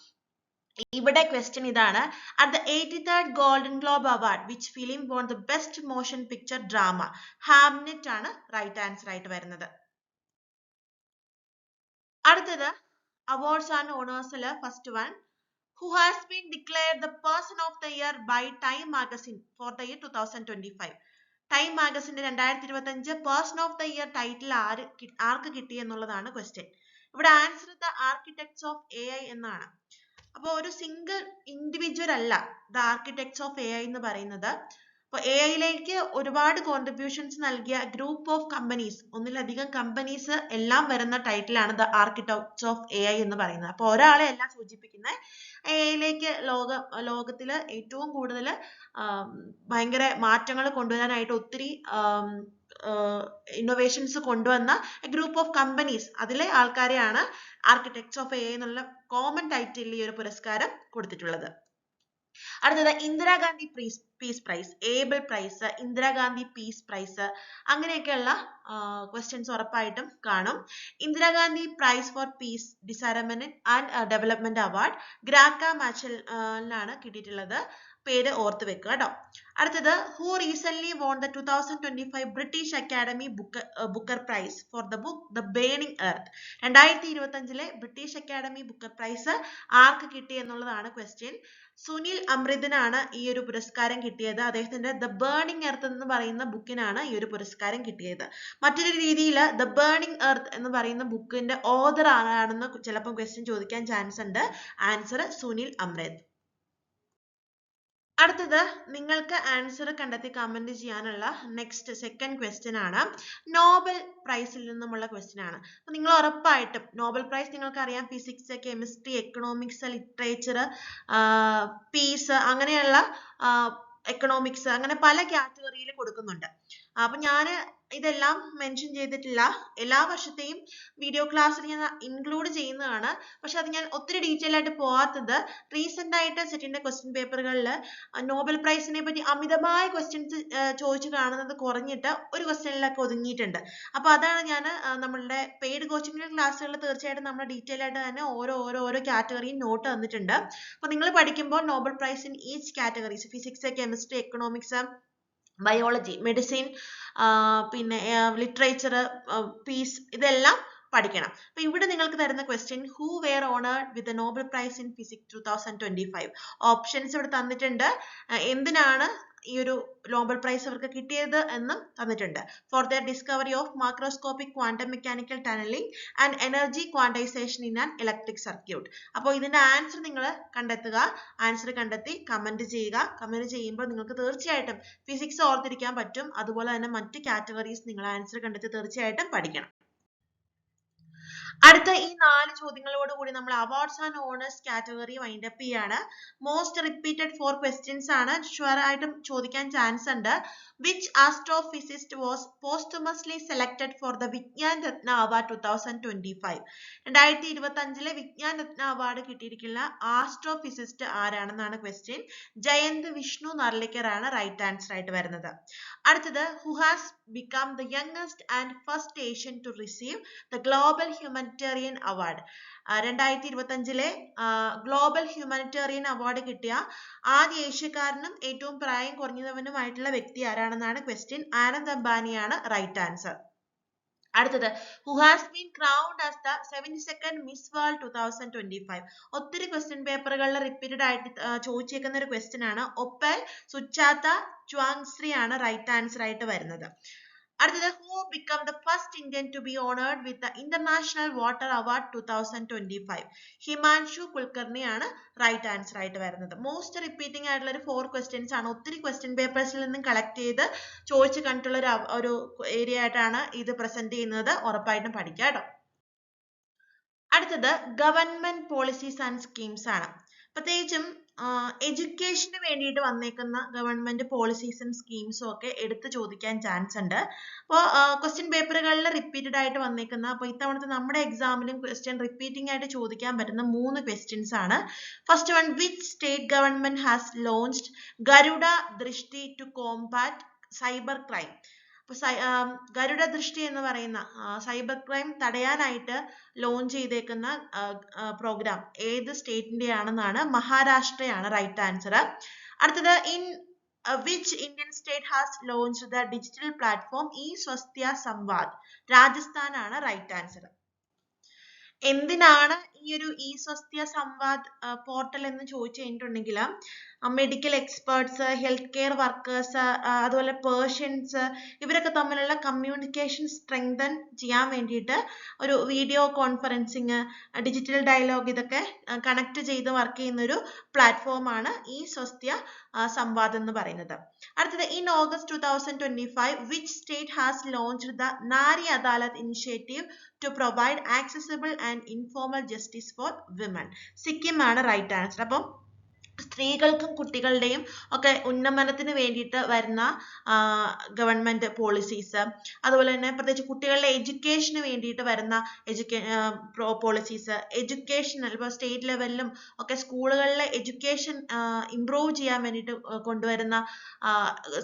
ഇവിടെ ക്വസ്റ്റ്യൻ ഇതാണ്. at the 83rd golden globe award which film won the best motion picture drama? Hamnet ആണ് റൈറ്റ് ആൻസർ ആയിട്ട് വരുന്നത്. അടുത്തത് അവാർഡ്സ് ആൻഡ് ഓണേഴ്സിൽ first one who has been declared the person of the year by Time magazine for the year 2025. Time മാഗസിന്റെ 2025 person of the year title ആർക്ക് കിട്ടി എന്നുള്ളതാണ് question. ഇവിടെ answer the architects of AI എന്നാണ്. അപ്പോൾ ഒരു single individual അല്ല the architects of AI എന്ന് പറയുന്നത്. അപ്പോൾ AI-യിലേക്ക് ഒരുപാട് കോൺട്രിബ്യൂഷൻസ് നൽകിയ ഗ്രൂപ്പ് ഓഫ് കമ്പനീസ്, ഒന്നിലധികം കമ്പനീസ് എല്ലാം വരുന്ന ടൈറ്റിലാണ് ദ ആർക്കിടെക്ട്സ് ഓഫ് AI എന്ന് പറയുന്നത്. അപ്പോൾ ഒരാളെ അല്ല സൂചിപ്പിക്കുന്നത്. AI-യിലേക്ക് ലോകത്തില് ഏറ്റവും കൂടുതൽ ഭയങ്കര മാറ്റങ്ങൾ കൊണ്ടുവരാനായിട്ട് ഒത്തിരി ഇന്നോവേഷൻസ് കൊണ്ടുവന്ന ഗ്രൂപ്പ് ഓഫ് കമ്പനീസ്, അതിലെ ആൾക്കാരെയാണ് ആർക്കിടെക്ട്സ് ഓഫ് AI എന്നുള്ള കോമൺ ടൈറ്റിൽ ഈ ഒരു പുരസ്കാരം കൊടുത്തിട്ടുള്ളത്. അടുത്തത് Indira Gandhi peace prize, Abel prize, Indira Gandhi peace prize, അങ്ങനെയൊക്കെയുള്ള ക്വസ്റ്റ്യൻസ് ഉറപ്പായിട്ടും കാണും. Indira Gandhi prize for peace disarmament and development award Graca മാച്ചലിനാണ് കിട്ടിയിട്ടുള്ളത്. പേര് ഓർത്ത് വെക്കുക കേട്ടോ. അടുത്തത് who recent won the 2025 British academy Booker prize for the book the burning earth. 2025 British academy Booker prize ആർക്ക് കിട്ടി എന്നുള്ളതാണ് ക്വസ്റ്റ്യൻ. സുനിൽ അമൃതിനാണ് ഈ ഒരു പുരസ്കാരം കിട്ടിയത്. അദ്ദേഹത്തിന്റെ ദ ബേണിംഗ് എർത്ത് എന്ന് പറയുന്ന ബുക്കിനാണ് ഈ ഒരു പുരസ്കാരം കിട്ടിയത്. മറ്റൊരു രീതിയിൽ ദ ബേണിംഗ് എർത്ത് എന്ന് പറയുന്ന ബുക്കിന്റെ ഓഥർ ആരാണെന്ന് ചിലപ്പോൾ ക്വസ്റ്റ്യൻ ചോദിക്കാൻ ചാൻസ് ഉണ്ട്. ആൻസർ സുനിൽ അമൃത്. അടുത്തത് നിങ്ങൾക്ക് ആൻസർ കണ്ടെത്തി കമന്റ് ചെയ്യാനുള്ള നെക്സ്റ്റ് സെക്കൻഡ് ക്വസ്റ്റ്യൻ ആണ്. നോബൽ പ്രൈസിൽ നിന്നുമുള്ള ക്വസ്റ്റ്യൻ ആണ്. അപ്പൊ നിങ്ങൾ ഉറപ്പായിട്ടും നോബൽ പ്രൈസ് നിങ്ങൾക്ക് അറിയാം, physics, chemistry, economics, literature, peace, അങ്ങനെയുള്ള എക്കണോമിക്സ്, അങ്ങനെ പല കാറ്റഗറിയിൽ കൊടുക്കുന്നുണ്ട്. അപ്പൊ ഞാൻ ഇതെല്ലാം മെൻഷൻ ചെയ്തിട്ടില്ല. എല്ലാ വർഷത്തെയും വീഡിയോ ക്ലാസ്സിൽ ഞാൻ ഇൻക്ലൂഡ് ചെയ്യുന്നതാണ്. പക്ഷെ അത് ഞാൻ ഒത്തിരി ഡീറ്റെയിൽ ആയിട്ട് പോകാത്തത് റീസെന്റ് ആയിട്ട് സെറ്റിന്റെ ക്വസ്റ്റ്യൻ പേപ്പറുകളിൽ നോബൽ പ്രൈസിനെ പറ്റി അമിതമായ ക്വസ്റ്റ്യൻസ് ചോദിച്ചു കാണുന്നത് കുറഞ്ഞിട്ട് ഒരു ക്വസ്റ്റ്യനിലൊക്കെ ഒതുങ്ങിയിട്ടുണ്ട്. അപ്പൊ അതാണ് ഞാൻ നമ്മളുടെ പെയ്ഡ് കോച്ചിങ് ക്ലാസ്സുകളിൽ തീർച്ചയായിട്ടും നമ്മൾ ഡീറ്റെയിൽ ആയിട്ട് തന്നെ ഓരോ കാറ്റഗറിയും നോട്ട് തന്നിട്ടുണ്ട്. അപ്പൊ നിങ്ങൾ പഠിക്കുമ്പോൾ Nobel prize in each categories, physics, chemistry, economics, biology, medicine, പിന്നെ ലിറ്ററേച്ചർ, പീസ്, ഇതെല്ലാം പഠിക്കണം. അപ്പൊ ഇവിടെ നിങ്ങൾക്ക് തരുന്ന question, who were honoured with Nobel prize in physics 2025. Options ഇവിടെ തന്നിട്ടുണ്ട്. എന്തിനാണ് ഈ ഒരു നോബൽ പ്രൈസ് അവർക്ക് കിട്ടിയത് എന്നും തന്നിട്ടുണ്ട്. For their discovery of macroscopic quantum mechanical tunnelling and energy quantisation in an electric circuit. അപ്പോൾ ഇതിന്റെ ആൻസർ നിങ്ങൾ കണ്ടെത്തുക. ആൻസർ കണ്ടെത്തി കമന്റ് ചെയ്യുക. കമന്റ് ചെയ്യുമ്പോൾ നിങ്ങൾക്ക് തീർച്ചയായിട്ടും ഫിസിക്സ് ഓർത്തിരിക്കാൻ പറ്റും. അതുപോലെ തന്നെ മറ്റ് കാറ്റഗറീസ് നിങ്ങൾ ആൻസർ കണ്ടെത്തി തീർച്ചയായിട്ടും പഠിക്കണം. അടുത്ത ഈ 4 ചോദ്യങ്ങളോട് കൂടി നമ്മൾ awards and honours category wind up ചെയ്യാണ്. മോസ്റ്റ് റിപ്പീറ്റഡ് 4 ക്വസ്റ്റ്യൻസ് ആണ്. ഷുവർ ആയിട്ടും ചോദിക്കാൻ ചാൻസ് ഉണ്ട്. Which astrophysicist was posthumously selected for the Vigyan Ratna award 2025? 2025 Vigyan Ratna award കിട്ടിയിരിക്കുന്ന ആസ്ട്രോഫിസിസ്റ്റ് ആരാണെന്നാണ് ക്വസ്റ്റ്യൻ. ജയന്ത് വിഷ്ണു നർലിക്കർ ആണ് റൈറ്റ് ആൻസർ ആയിട്ട് വരുന്നത്. അടുത്തത്, who has become the youngest and first Asian to receive the global humanitarian award? 2025 global humanitarian award കിട്ടിയ ആദ്യ ഏഷ്യക്കാരനും ഏറ്റവും പ്രായം കുറഞ്ഞവനുമായിട്ടുള്ള വ്യക്തി ആരാണെന്നാണ് ക്വസ്റ്റ്യൻ. ആനന്ദ് അംബാനിയാണ് റൈറ്റ് ആൻസർ. അടുത്തത്, who has been crowned as the 72nd Miss World 2025? ഒത്തിരി ക്വസ്റ്റ്യൻ പേപ്പറുകളിൽ റിപ്പീറ്റഡ് ആയിട്ട് ചോദിച്ചേക്കുന്ന ഒരു ക്വസ്റ്റ്യൻ ആണ്. ഒപ്പൽ സുചാത ച്വാങ്ശ്രീ ആണ് റൈറ്റ് ആൻസർ ആയിട്ട് വരുന്നത്. അടുത്തത്, who become the first Indian to be honoured with the international water award 2025? Himanshu Kulkarni ആണ് റൈറ്റ് ആൻസർ ആയിട്ട് വരുന്നത്. മോസ്റ്റ് റിപ്പീറ്റിംഗ് ആയിട്ടുള്ള ഒരു 4 ക്വസ്റ്റ്യൻസ് ആണ്. ഒത്തിരി ക്വസ്റ്റ്യൻ പേപ്പേഴ്സിൽ നിന്നും കളക്ട് ചെയ്ത് ചോദിച്ചു കണ്ടിട്ടുള്ള ഒരു ഏരിയ ആയിട്ടാണ് ഇത് പ്രസന്റ് ചെയ്യുന്നത്. ഉറപ്പായിട്ടും പഠിക്കുക കേട്ടോ. അടുത്തത്, ഗവൺമെന്റ് പോളിസീസ് ആൻഡ് സ്കീംസ് ആണ്. പ്രത്യേകിച്ചും എഡ്യൂക്കേഷന് വേണ്ടിയിട്ട് വന്നേക്കുന്ന ഗവൺമെന്റ് പോളിസീസും സ്കീംസും ഒക്കെ എടുത്ത് ചോദിക്കാൻ ചാൻസ് ഉണ്ട്. അപ്പോൾ ക്വസ്റ്റ്യൻ പേപ്പറുകളിൽ റിപ്പീറ്റഡ് ആയിട്ട് വന്നേക്കുന്ന, അപ്പോൾ ഇത്തവണത്തെ നമ്മുടെ എക്സാമിലും ക്വസ്റ്റ്യൻ റിപ്പീറ്റിംഗ് ആയിട്ട് ചോദിക്കാൻ പറ്റുന്ന 3 ക്വസ്റ്റ്യൻസ് ആണ്. First one, which state government has launched Garuda ദൃഷ്ടി ടു കോംബാറ്റ് സൈബർ ക്രൈം? അപ്പൊ ഗരുഡ ദൃഷ്ടി എന്ന് പറയുന്ന സൈബർ ക്രൈം തടയാനായിട്ട് ലോഞ്ച് ചെയ്തേക്കുന്ന പ്രോഗ്രാം ഏത് സ്റ്റേറ്റിന്റെ ആണെന്നാണ്? മഹാരാഷ്ട്രയാണ് റൈറ്റ് ആൻസർ. അടുത്തത്, in which Indian state has launched the digital platform E Swasthya Samvad? Rajasthan ആണ് റൈറ്റ് ആൻസർ. എന്തിനാണ് ഈ ഒരു ഇ സ്വസ്ത്യ സംവാദ് പോർട്ടൽ എന്ന് ചോദിച്ചു കഴിഞ്ഞിട്ടുണ്ടെങ്കിൽ, medical experts, health care workers, അതുപോലെ പേഷ്യൻസ്, ഇവരൊക്കെ തമ്മിലുള്ള കമ്മ്യൂണിക്കേഷൻ സ്ട്രെങ്തൻ ചെയ്യാൻ വേണ്ടിയിട്ട് ഒരു വീഡിയോ കോൺഫറൻസിങ്, ഡിജിറ്റൽ ഡയലോഗ്, ഇതൊക്കെ കണക്ട് ചെയ്ത് വർക്ക് ചെയ്യുന്ന ഒരു പ്ലാറ്റ്ഫോമാണ് ഈ സ്വസ്ത്യ സംവാദ് എന്ന് പറയുന്നത്. അടുത്തത്, in August 2025 which state has launched the Nari Adalat initiative to provide accessible and informal justice for women? Sikkim ആണ് റൈറ്റ് ആൻസർ. അപ്പം സ്ത്രീകൾക്കും കുട്ടികളുടെയും ഒക്കെ ഉന്നമനത്തിന് വേണ്ടിയിട്ട് വരുന്ന ഗവൺമെന്റ് പോളിസീസ്, അതുപോലെ തന്നെ പ്രത്യേകിച്ച് കുട്ടികളുടെ എഡ്യൂക്കേഷന് വേണ്ടിയിട്ട് വരുന്ന പോളിസീസ്, എഡ്യൂക്കേഷൻ ഇപ്പോൾ സ്റ്റേറ്റ് ലെവലിലും ഒക്കെ സ്കൂളുകളിലെ എഡ്യൂക്കേഷൻ ഇംപ്രൂവ് ചെയ്യാൻ വേണ്ടിയിട്ട് കൊണ്ടുവരുന്ന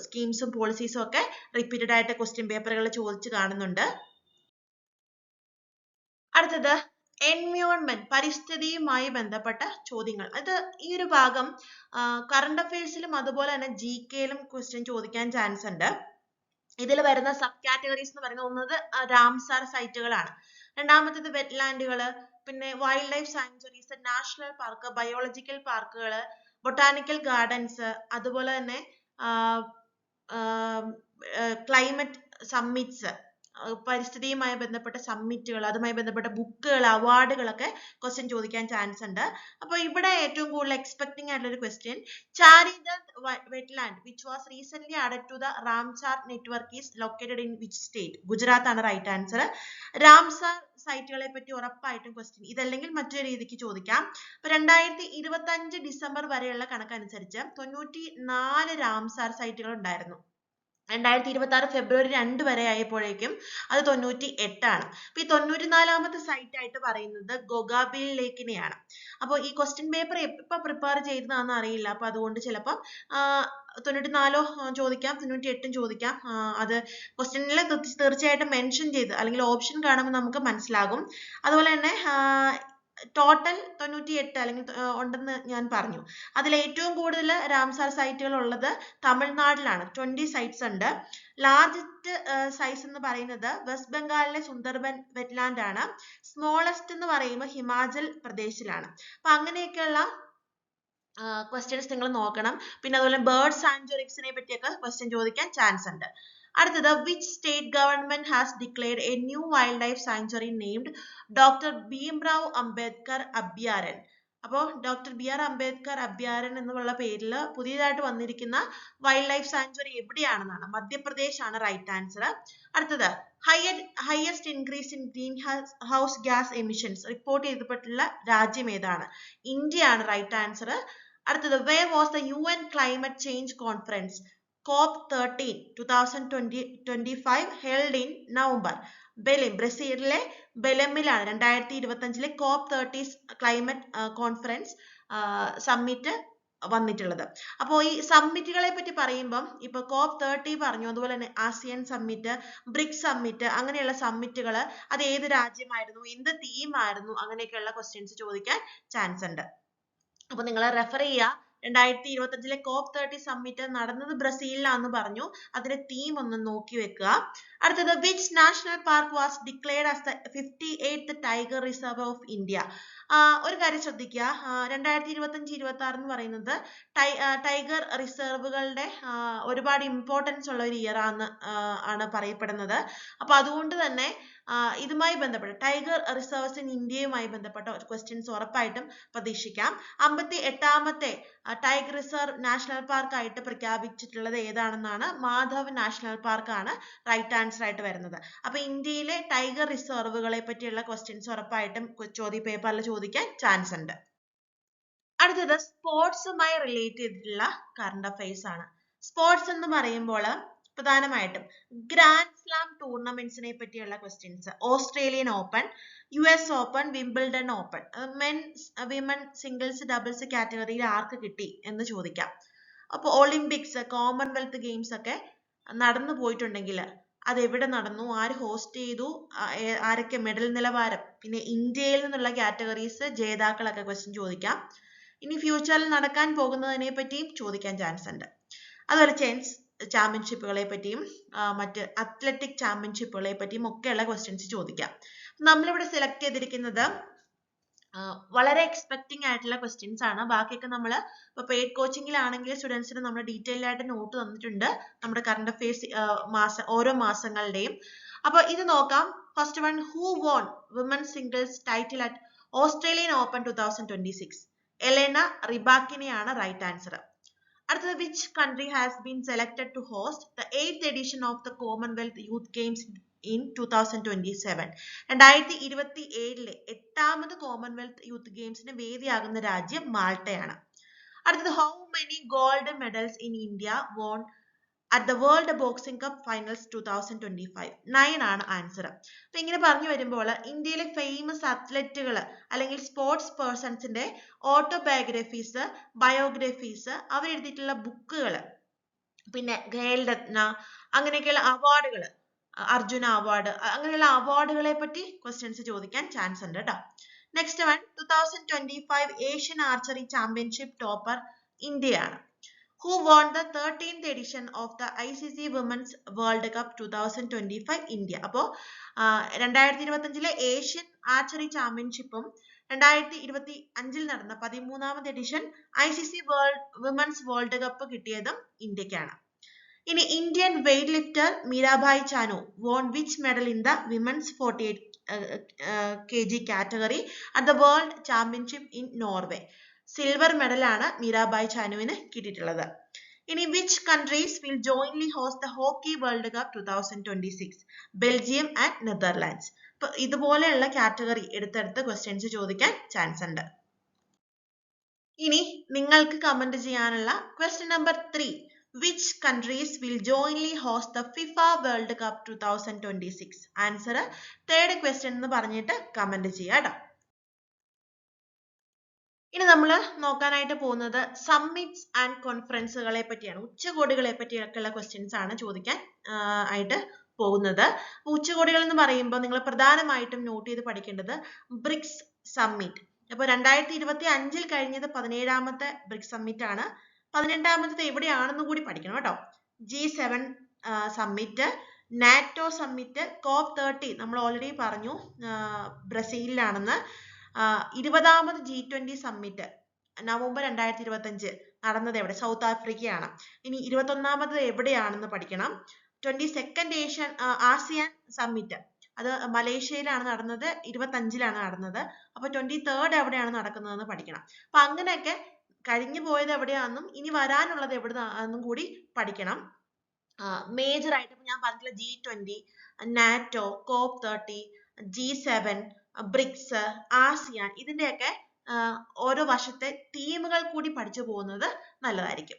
സ്കീംസും പോളിസീസും ഒക്കെ റിപ്പീറ്റഡ് ആയിട്ട് ക്വസ്റ്റ്യൻ പേപ്പറുകളിൽ ചോദിച്ചു കാണുന്നുണ്ട്. അടുത്തത്, എൻവയോൺമെന്റ്, പരിസ്ഥിതിയുമായി ബന്ധപ്പെട്ട ചോദ്യങ്ങൾ. അത് ഈ ഒരു ഭാഗം കറണ്ട് അഫയേഴ്സിലും അതുപോലെ തന്നെ GKയിലും ക്വസ്റ്റ്യൻ ചോദിക്കാൻ ചാൻസ് ഉണ്ട്. ഇതിൽ വരുന്ന സബ് കാറ്റഗറീസ് എന്ന് പറയുന്നത് ഒന്നത് റാംസാർ സൈറ്റുകളാണ്, രണ്ടാമത്തേത് വെറ്റ്ലാൻഡുകൾ, പിന്നെ wild life sanctuaries, national park, biological പാർക്കുകൾ, ബൊട്ടാനിക്കൽ ഗാർഡൻസ്, അതുപോലെ തന്നെ ക്ലൈമറ്റ് സമ്മിറ്റ്സ്, പരിസ്ഥിതിയുമായി ബന്ധപ്പെട്ട സമ്മിറ്റുകൾ, അതുമായി ബന്ധപ്പെട്ട ബുക്കുകൾ, അവാർഡുകളൊക്കെ ക്വസ്റ്റ്യൻ ചോദിക്കാൻ ചാൻസ് ഉണ്ട്. അപ്പൊ ഇവിടെ ഏറ്റവും കൂടുതൽ എക്സ്പെക്ടിംഗ് ആയിട്ടുള്ള ഒരു question, Charidhand wetland which was recent added to the Ramsar network is located in which state? Gujarat ആണ് റൈറ്റ് ആൻസർ. റാംസാർ സൈറ്റുകളെ പറ്റി ഉറപ്പായിട്ടും ക്വസ്റ്റ്യൻ ഇതല്ലെങ്കിൽ മറ്റൊരു രീതിക്ക് ചോദിക്കാം. അപ്പൊ 2025 ഡിസംബർ വരെയുള്ള കണക്കനുസരിച്ച് 94 റാംസാർ സൈറ്റുകൾ ഉണ്ടായിരുന്നു. 2026 ഫെബ്രുവരി 2 വരെ ആയപ്പോഴേക്കും അത് 98 അപ്പൊ ഈ 94ാമത്തെ സൈറ്റ് ആയിട്ട് പറയുന്നത് ഗോഗാബിൽ ലേക്കിനെയാണ്. അപ്പോൾ ഈ ക്വസ്റ്റ്യൻ പേപ്പർ എപ്പോ പ്രിപ്പയർ ചെയ്തതാണെന്ന് അറിയില്ല. അപ്പൊ അതുകൊണ്ട് ചിലപ്പം 94 ചോദിക്കാം, 98 ചോദിക്കാം. അത് ക്വസ്റ്റ്യനിൽ തീർച്ചയായിട്ടും മെൻഷൻ ചെയ്ത് അല്ലെങ്കിൽ ഓപ്ഷൻ കാണുമ്പോൾ നമുക്ക് മനസ്സിലാകും. അതുപോലെ തന്നെ ടോട്ടൽ 98 അല്ലെങ്കിൽ ഉണ്ടെന്ന് ഞാൻ പറഞ്ഞു. അതിൽ ഏറ്റവും കൂടുതൽ റാംസാർ സൈറ്റുകൾ ഉള്ളത് തമിഴ്നാട്ടിലാണ്. 20 സൈറ്റ്സ് ഉണ്ട്. ലാർജസ്റ്റ് സൈസ് എന്ന് പറയുന്നത് വെസ്റ്റ് ബംഗാളിലെ സുന്ദർബൻ വെറ്റ്ലാൻഡ് ആണ്. സ്മോളസ്റ്റ് എന്ന് പറയുമ്പോൾ ഹിമാചൽ പ്രദേശിലാണ്. അപ്പൊ അങ്ങനെയൊക്കെയുള്ള ക്വസ്റ്റ്യൻസ് നിങ്ങൾ നോക്കണം. പിന്നെ അതുപോലെ ബേർഡ് സാങ്ച്വറീസിനെ പറ്റിയൊക്കെ ക്വസ്റ്റ്യൻ ചോദിക്കാൻ ചാൻസ് ഉണ്ട്. അടുത്തത് which state government has declared A new wild life sanctuary named doctor Bhimrao Ambedkar അഭ്യാരൺ. അപ്പോൾ ഡോക്ടർ BR അംബേദ്കർ അഭ്യാരൺ എന്നുള്ള പേരിൽ പുതിയതായിട്ട് വന്നിരിക്കുന്ന വൈൽഡ് ലൈഫ് സാങ്ച്വറി എവിടെയാണെന്നാണ്. മധ്യപ്രദേശ് ആണ് റൈറ്റ് ആൻസർ. അടുത്തത് highest increase in green house gas emissions report ചെയ്യപ്പെട്ടുള്ള രാജ്യം ഏതാണ്? ഇന്ത്യയാണ് റൈറ്റ് ആൻസർ. അടുത്തത് where was the UN climate change conference COP13 2025 held in November? ബെലിം, ബ്രസീലിലെ ബെലമിലാണ് 2025 COP30 ക്ലൈമറ്റ് കോൺഫറൻസ് സമ്മിറ്റ് വന്നിട്ടുള്ളത്. അപ്പോൾ ഈ സമ്മിറ്റുകളെ പറ്റി പറയുമ്പം ഇപ്പൊ COP30 പറഞ്ഞു, അതുപോലെ തന്നെ ആസിയൻ സമ്മിറ്റ്, ബ്രിക്സ് സമ്മിറ്റ്, അങ്ങനെയുള്ള സമ്മിറ്റുകൾ അത് ഏത് രാജ്യമായിരുന്നു, എന്ത് തീമായിരുന്നു, അങ്ങനെയൊക്കെയുള്ള ക്വസ്റ്റ്യൻസ് ചോദിക്കാൻ ചാൻസ് ഉണ്ട്. അപ്പൊ നിങ്ങൾ റെഫർ ചെയ്യുക. 2025 COP30 സമ്മിറ്റ് നടന്നത് ബ്രസീലിലാണെന്ന് പറഞ്ഞു. അതിന്റെ തീം ഒന്ന് നോക്കി വെക്കുക. അടുത്തത് which national park was declared as the 58th tiger reserve of India? ഒരു കാര്യം ശ്രദ്ധിക്കുക, 2025-26 എന്ന് പറയുന്നത് ടൈഗർ റിസർവുകളുടെ ഒരുപാട് ഇമ്പോർട്ടൻസ് ഉള്ള ഒരു ഇയർ ആണ് പറയപ്പെടുന്നത്. അപ്പൊ അതുകൊണ്ട് തന്നെ ഇതുമായി ബന്ധപ്പെട്ട ടൈഗർ റിസർവ്സ് ഇൻ ഇന്ത്യയുമായി ബന്ധപ്പെട്ട ക്വസ്റ്റ്യൻസ് ഉറപ്പായിട്ടും പ്രതീക്ഷിക്കാം. 58ാമത്തെ ടൈഗർ റിസർവ് നാഷണൽ പാർക്ക് ആയിട്ട് പ്രഖ്യാപിച്ചിട്ടുള്ളത് ഏതാണെന്നാണ്? മാധവ് നാഷണൽ പാർക്ക് ആണ് റൈറ്റ് ആൻസർ ആയിട്ട് വരുന്നത്. അപ്പൊ ഇന്ത്യയിലെ ടൈഗർ റിസർവുകളെ പറ്റിയുള്ള ക്വസ്റ്റ്യൻസ് ഉറപ്പായിട്ടും ചോദ്യ പേപ്പറിൽ ചോദിക്കാൻ ചാൻസ് ഉണ്ട്. അടുത്തത് സ്പോർട്സുമായി റിലേറ്റ് ചെയ്തിട്ടുള്ള കറണ്ട് അഫയേഴ്സ് ആണ്. സ്പോർട്സ് എന്ന് പറയുമ്പോൾ പ്രധാനമായിട്ടും ഗ്രാൻഡ് സ്ലാം ടൂർണമെന്റ്സിനെ പറ്റിയുള്ള questions, Australian open, US open, Wimbledon open, men's women singles doubles കാറ്റഗറിയിൽ ആർക്ക് കിട്ടി എന്ന് ചോദിക്കാം. അപ്പോൾ ഒളിമ്പിക്സ്, കോമൺവെൽത്ത് ഗെയിംസ് ഒക്കെ നടന്നു പോയിട്ടുണ്ടെങ്കിൽ അത് എവിടെ നടന്നു, ആര് ഹോസ്റ്റ് ചെയ്തു, ആരൊക്കെ മെഡൽ നിലവാരം, പിന്നെ ഇന്ത്യയിൽ നിന്നുള്ള കാറ്റഗറീസ്, ജേതാക്കളൊക്കെ ക്വസ്റ്റ്യൻ ചോദിക്കാം. ഇനി ഫ്യൂച്ചറിൽ നടക്കാൻ പോകുന്നതിനെ പറ്റിയും ചോദിക്കാൻ ചാൻസ് ഉണ്ട്. അതുപോലെ ചെസ് ചാമ്പ്യൻഷിപ്പുകളെ പറ്റിയും മറ്റ് അത്ലറ്റിക് ചാമ്പ്യൻഷിപ്പുകളെ പറ്റിയും ഒക്കെയുള്ള ക്വസ്റ്റ്യൻസ് ചോദിക്കാം. നമ്മളിവിടെ സെലക്ട് ചെയ്തിരിക്കുന്നത് വളരെ എക്സ്പെക്ടിങ് ആയിട്ടുള്ള ക്വസ്റ്റ്യൻസ് ആണ്. ബാക്കിയൊക്കെ നമ്മൾ ഇപ്പൊ പെയ്ഡ് കോച്ചിങ്ങിലാണെങ്കിൽ സ്റ്റുഡൻസിന് നമ്മൾ ഡീറ്റെയിൽഡ് ആയിട്ട് നോട്ട് തന്നിട്ടുണ്ട്, നമ്മുടെ കറണ്ട് അഫയേഴ്സ് ഓരോ മാസങ്ങളുടെയും. അപ്പൊ ഇത് നോക്കാം. First one, who won women singles title at Australian Open 2026? Elena റിബാക്കിനെയാണ് റൈറ്റ് ആൻസർ. അടുത്തത് which country has been selected to host the 8th edition of the Commonwealth Youth Games in 2027? 2027 8ാമത് Commonwealth Youth ഗെയിംസിന് വേദിയാകുന്ന രാജ്യം മാൾട്ടയാണ്. അടുത്തത് how many gold medals in India won at the World Boxing Cup Finals 2025? 9 ആണ് answer. അപ്പൊ ഇങ്ങനെ പറഞ്ഞു വരുമ്പോൾ ഇന്ത്യയിലെ ഫേമസ് അത്ലറ്റുകൾ അല്ലെങ്കിൽ സ്പോർട്സ് പേഴ്സൺസിന്റെ ഓട്ടോബയോഗ്രഫീസ്, ബയോഗ്രഫീസ്, അവരെഴുതിയിട്ടുള്ള ബുക്കുകൾ, പിന്നെ ഖേൽ രത്ന, അങ്ങനെയൊക്കെയുള്ള അവാർഡുകൾ, അർജുന അവാർഡ്, അങ്ങനെയുള്ള അവാർഡുകളെ പറ്റി ക്വസ്റ്റ്യൻസ് ചോദിക്കാൻ ചാൻസ് ഉണ്ട് കേട്ടോ. Next one, 2025 Asian archery championship topper ഇന്ത്യയാണ്. Who won the 13th edition of the ICC Women's World Cup 2025 India? അപ്പോൾ 2025 ഏഷ്യൻ ആർച്ചറി ചാമ്പ്യൻഷിപ്പും 2025 നടന്ന 13ാമത് edition ICC women's World Cup കിട്ടിയതും ഇന്ത്യക്കാണ്. ഇനി Indian weightlifter Mirabai Chanu won which medal in the women's 48 kg category at the World Championship in Norway? Silver മെഡലാണ് മീരാഭായ് ചാനുവിന് കിട്ടിയിട്ടുള്ളത്. ഇനി which countries will jointly host the hockey World Cup 2026? Belgium and Netherlands. ഇതുപോലെയുള്ള category എടുത്തെടുത്ത് questions ചോദിക്കാൻ chance ഉണ്ട്. ഇനി നിങ്ങൾക്ക് കമന്റ് ചെയ്യാനുള്ള question number 3. Which countries will jointly host the FIFA World Cup 2026? Answer third question എന്ന് പറഞ്ഞിട്ട് കമന്റ് ചെയ്യാം കേട്ടോ. ഇനി നമ്മൾ നോക്കാനായിട്ട് പോകുന്നത് സമ്മിറ്റ്സ് ആൻഡ് കോൺഫറൻസുകളെ പറ്റിയാണ്. ഉച്ചകോടികളെ പറ്റിയൊക്കെയുള്ള ക്വസ്റ്റ്യൻസ് ആണ് ചോദിക്കാൻ ആയിട്ട് പോകുന്നത്. ഉച്ചകോടികൾ എന്ന് പറയുമ്പോൾ നിങ്ങൾ പ്രധാനമായിട്ടും നോട്ട് ചെയ്ത് പഠിക്കേണ്ടത് ബ്രിക്സ് സമ്മിറ്റ്. അപ്പോൾ 2025 കഴിഞ്ഞത് 17ാമത്തെ ബ്രിക്സ് സമ്മിറ്റ് ആണ്. 18ാമത്തെ എവിടെയാണെന്ന് കൂടി പഠിക്കണം കേട്ടോ. G7 summit, NATO summit, COP30 നമ്മൾ ഓൾറെഡി പറഞ്ഞു ബ്രസീലിലാണെന്ന്. 20ാമത് G20 സമ്മിറ്റ് നവംബർ 2025 നടന്നത് എവിടെ? സൗത്ത് ആഫ്രിക്കയാണ്. ഇനി 21ാമത് എവിടെയാണെന്ന് പഠിക്കണം. 22nd ആസിയാൻ സമ്മിറ്റ് അത് മലേഷ്യയിലാണ് നടന്നത്, 25ലാണ് നടന്നത്. അപ്പൊ 23rd എവിടെയാണ് നടക്കുന്നതെന്ന് പഠിക്കണം. അപ്പൊ അങ്ങനെയൊക്കെ കഴിഞ്ഞു പോയത് എവിടെയാണെന്നും ഇനി വരാനുള്ളത് എവിടെയാണെന്നും കൂടി പഠിക്കണം. മേജർ ആയിട്ട് ഞാൻ പറഞ്ഞിട്ടുള്ള G20, NATO, COP30, G7, BRICS, ASEAN ഇതിന്റെയൊക്കെ ഓരോ വർഷത്തെ തീമുകൾ കൂടി പഠിച്ചു പോകുന്നത് നല്ലതായിരിക്കും.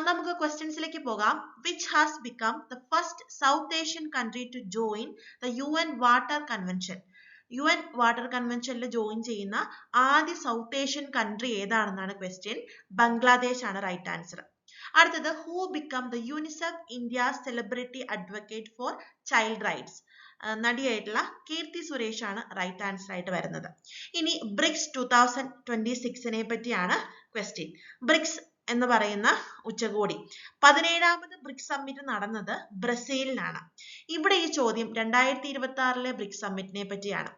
നമുക്ക് ക്വസ്റ്റ്യൻസിലേക്ക് പോകാം. Which has become the first South Asian country to join the UN Water Convention? UN Water കൺവെൻഷനിൽ ജോയിൻ ചെയ്യുന്ന ആദ്യ സൗത്ത് ഏഷ്യൻ കൺട്രി ഏതാണെന്നാണ് ക്വസ്റ്റ്യൻ. ബംഗ്ലാദേശ് ആണ് റൈറ്റ് ആൻസർ. അടുത്തത് who become the UNICEF India celebrity advocate for child rights? നടിയായിട്ടുള്ള കീർത്തി സുരേഷ് ആണ് right answer ആയിട്ട് വരുന്നത്. ഇനി ബ്രിക്സ് 2026നെ പറ്റിയാണ് ക്വസ്റ്റ്യൻ. ബ്രിക്സ് എന്ന് പറയുന്ന ഉച്ചകോടി 17ാമത് ബ്രിക്സ് സമ്മിറ്റ് നടന്നത് ബ്രസീലിലാണ്. ഇവിടെ ഈ ചോദ്യം 2026ലെ ബ്രിക്സ് സമ്മിറ്റിനെ പറ്റിയാണ്.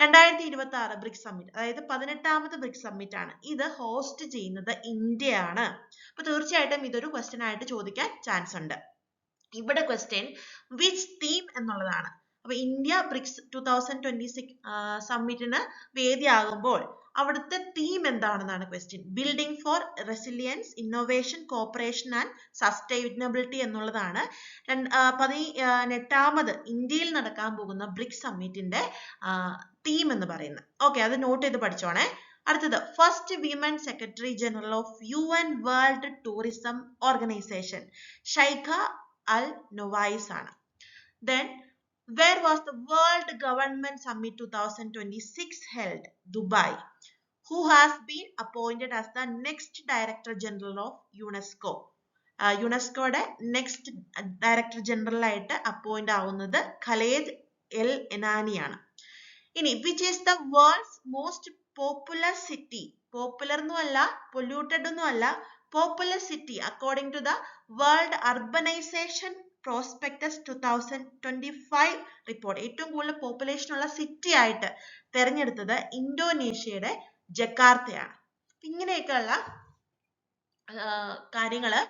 2026 ബ്രിക്സ് സമ്മിറ്റ് അതായത് 18ാമത് ബ്രിക്സ് സമ്മിറ്റ് ആണ്. ഇത് ഹോസ്റ്റ് ചെയ്യുന്നത് ഇന്ത്യയാണ്. അപ്പൊ തീർച്ചയായിട്ടും ഇതൊരു ക്വസ്റ്റ്യൻ ആയിട്ട് ചോദിക്കാൻ ചാൻസ് ഉണ്ട്. ഇവിടെ ക്വസ്റ്റ്യൻ വിച്ച് തീം എന്നുള്ളതാണ്. അപ്പൊ ഇന്ത്യ ബ്രിക്സ് 2026 സമ്മിറ്റിന് വേദിയാകുമ്പോൾ അവിടുത്തെ തീം എന്താണെന്നാണ് question. Building four resilience, innovation, cooperation and sustainability എന്നുള്ളതാണ് 18ാമത് ഇന്ത്യയിൽ നടക്കാൻ പോകുന്ന ബ്രിക്സ് സമ്മിറ്റിന്റെ തീം എന്ന് പറയുന്നത്. ഓക്കെ, അത് നോട്ട് ചെയ്ത് പഠിച്ചോണേ. അടുത്തത് first women secretary general of UN World Tourism Organization Shaikha Al Nowais ആണ്. Then where was the World Government Summit 2026 held? Dubai. Who has been appointed as the next Director General of UNESCO? യുനെസ്കോയുടെ next director general ആയിട്ട് appoint ആവുന്നത് Khaled El എനാനിയാണ്. ഇനി which is the world's most popular city? Popular ഒന്നുമല്ല, polluted ഒന്നുമല്ല, popular city according to the world urbanisation prospects 2025 report. ഏറ്റവും കൂടുതൽ population ഉള്ള സിറ്റി ആയിട്ട് തെരഞ്ഞെടുത്തത് ഇന്തോനേഷ്യയുടെ ജക്കാർത്തയാണ്. ഇങ്ങനെയൊക്കെയുള്ള കാര്യങ്ങള്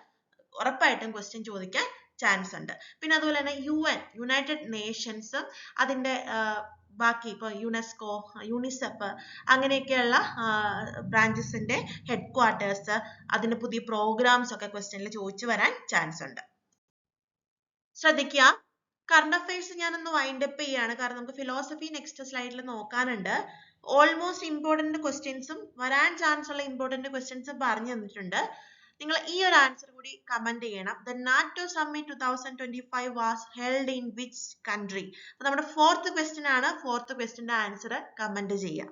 ഉറപ്പായിട്ടും ക്വസ്റ്റ്യൻ ചോദിക്കാൻ ചാൻസ് ഉണ്ട്. പിന്നെ അതുപോലെ തന്നെ UN യുണൈറ്റഡ് നേഷൻസ് അതിന്റെ ബാക്കി ഇപ്പൊ യുനെസ്കോ, യൂണിസെഫ് അങ്ങനെയൊക്കെയുള്ള ബ്രാഞ്ചസിന്റെ ഹെഡ് ക്വാർട്ടേഴ്സ്, അതിന്റെ പുതിയ പ്രോഗ്രാംസ് ഒക്കെ ക്വസ്റ്റ്യനിൽ ചോദിച്ചു വരാൻ ചാൻസ് ഉണ്ട്. ശ്രദ്ധിക്കുക, കറണ്ട് അഫയേഴ്സ് ഞാനൊന്ന് വൈൻഡ് അപ്പ് ചെയ്യാണ്. കാരണം നമുക്ക് ഫിലോസഫി നെക്സ്റ്റ് സ്ലൈഡിൽ നോക്കാനുണ്ട്. ഓൾമോസ്റ്റ് ഇമ്പോർട്ടന്റ് ക്വസ്റ്റ്യൻസും വരാൻ ചാൻസ് ഉള്ള ഇമ്പോർട്ടന്റ് ക്വസ്റ്റ്യൻസും പറഞ്ഞു തന്നിട്ടുണ്ട്. നിങ്ങൾ ഈ ഒരു ആൻസർ കൂടി കമന്റ് ചെയ്യണം. The NATO summit 2025 was held in which country? അപ്പൊ നമ്മുടെ ഫോർത്ത് ക്വസ്റ്റ്യൻ ആണ്. ഫോർത്ത് ക്വസ്റ്റ്യന്റെ ആൻസർ കമന്റ് ചെയ്യാം.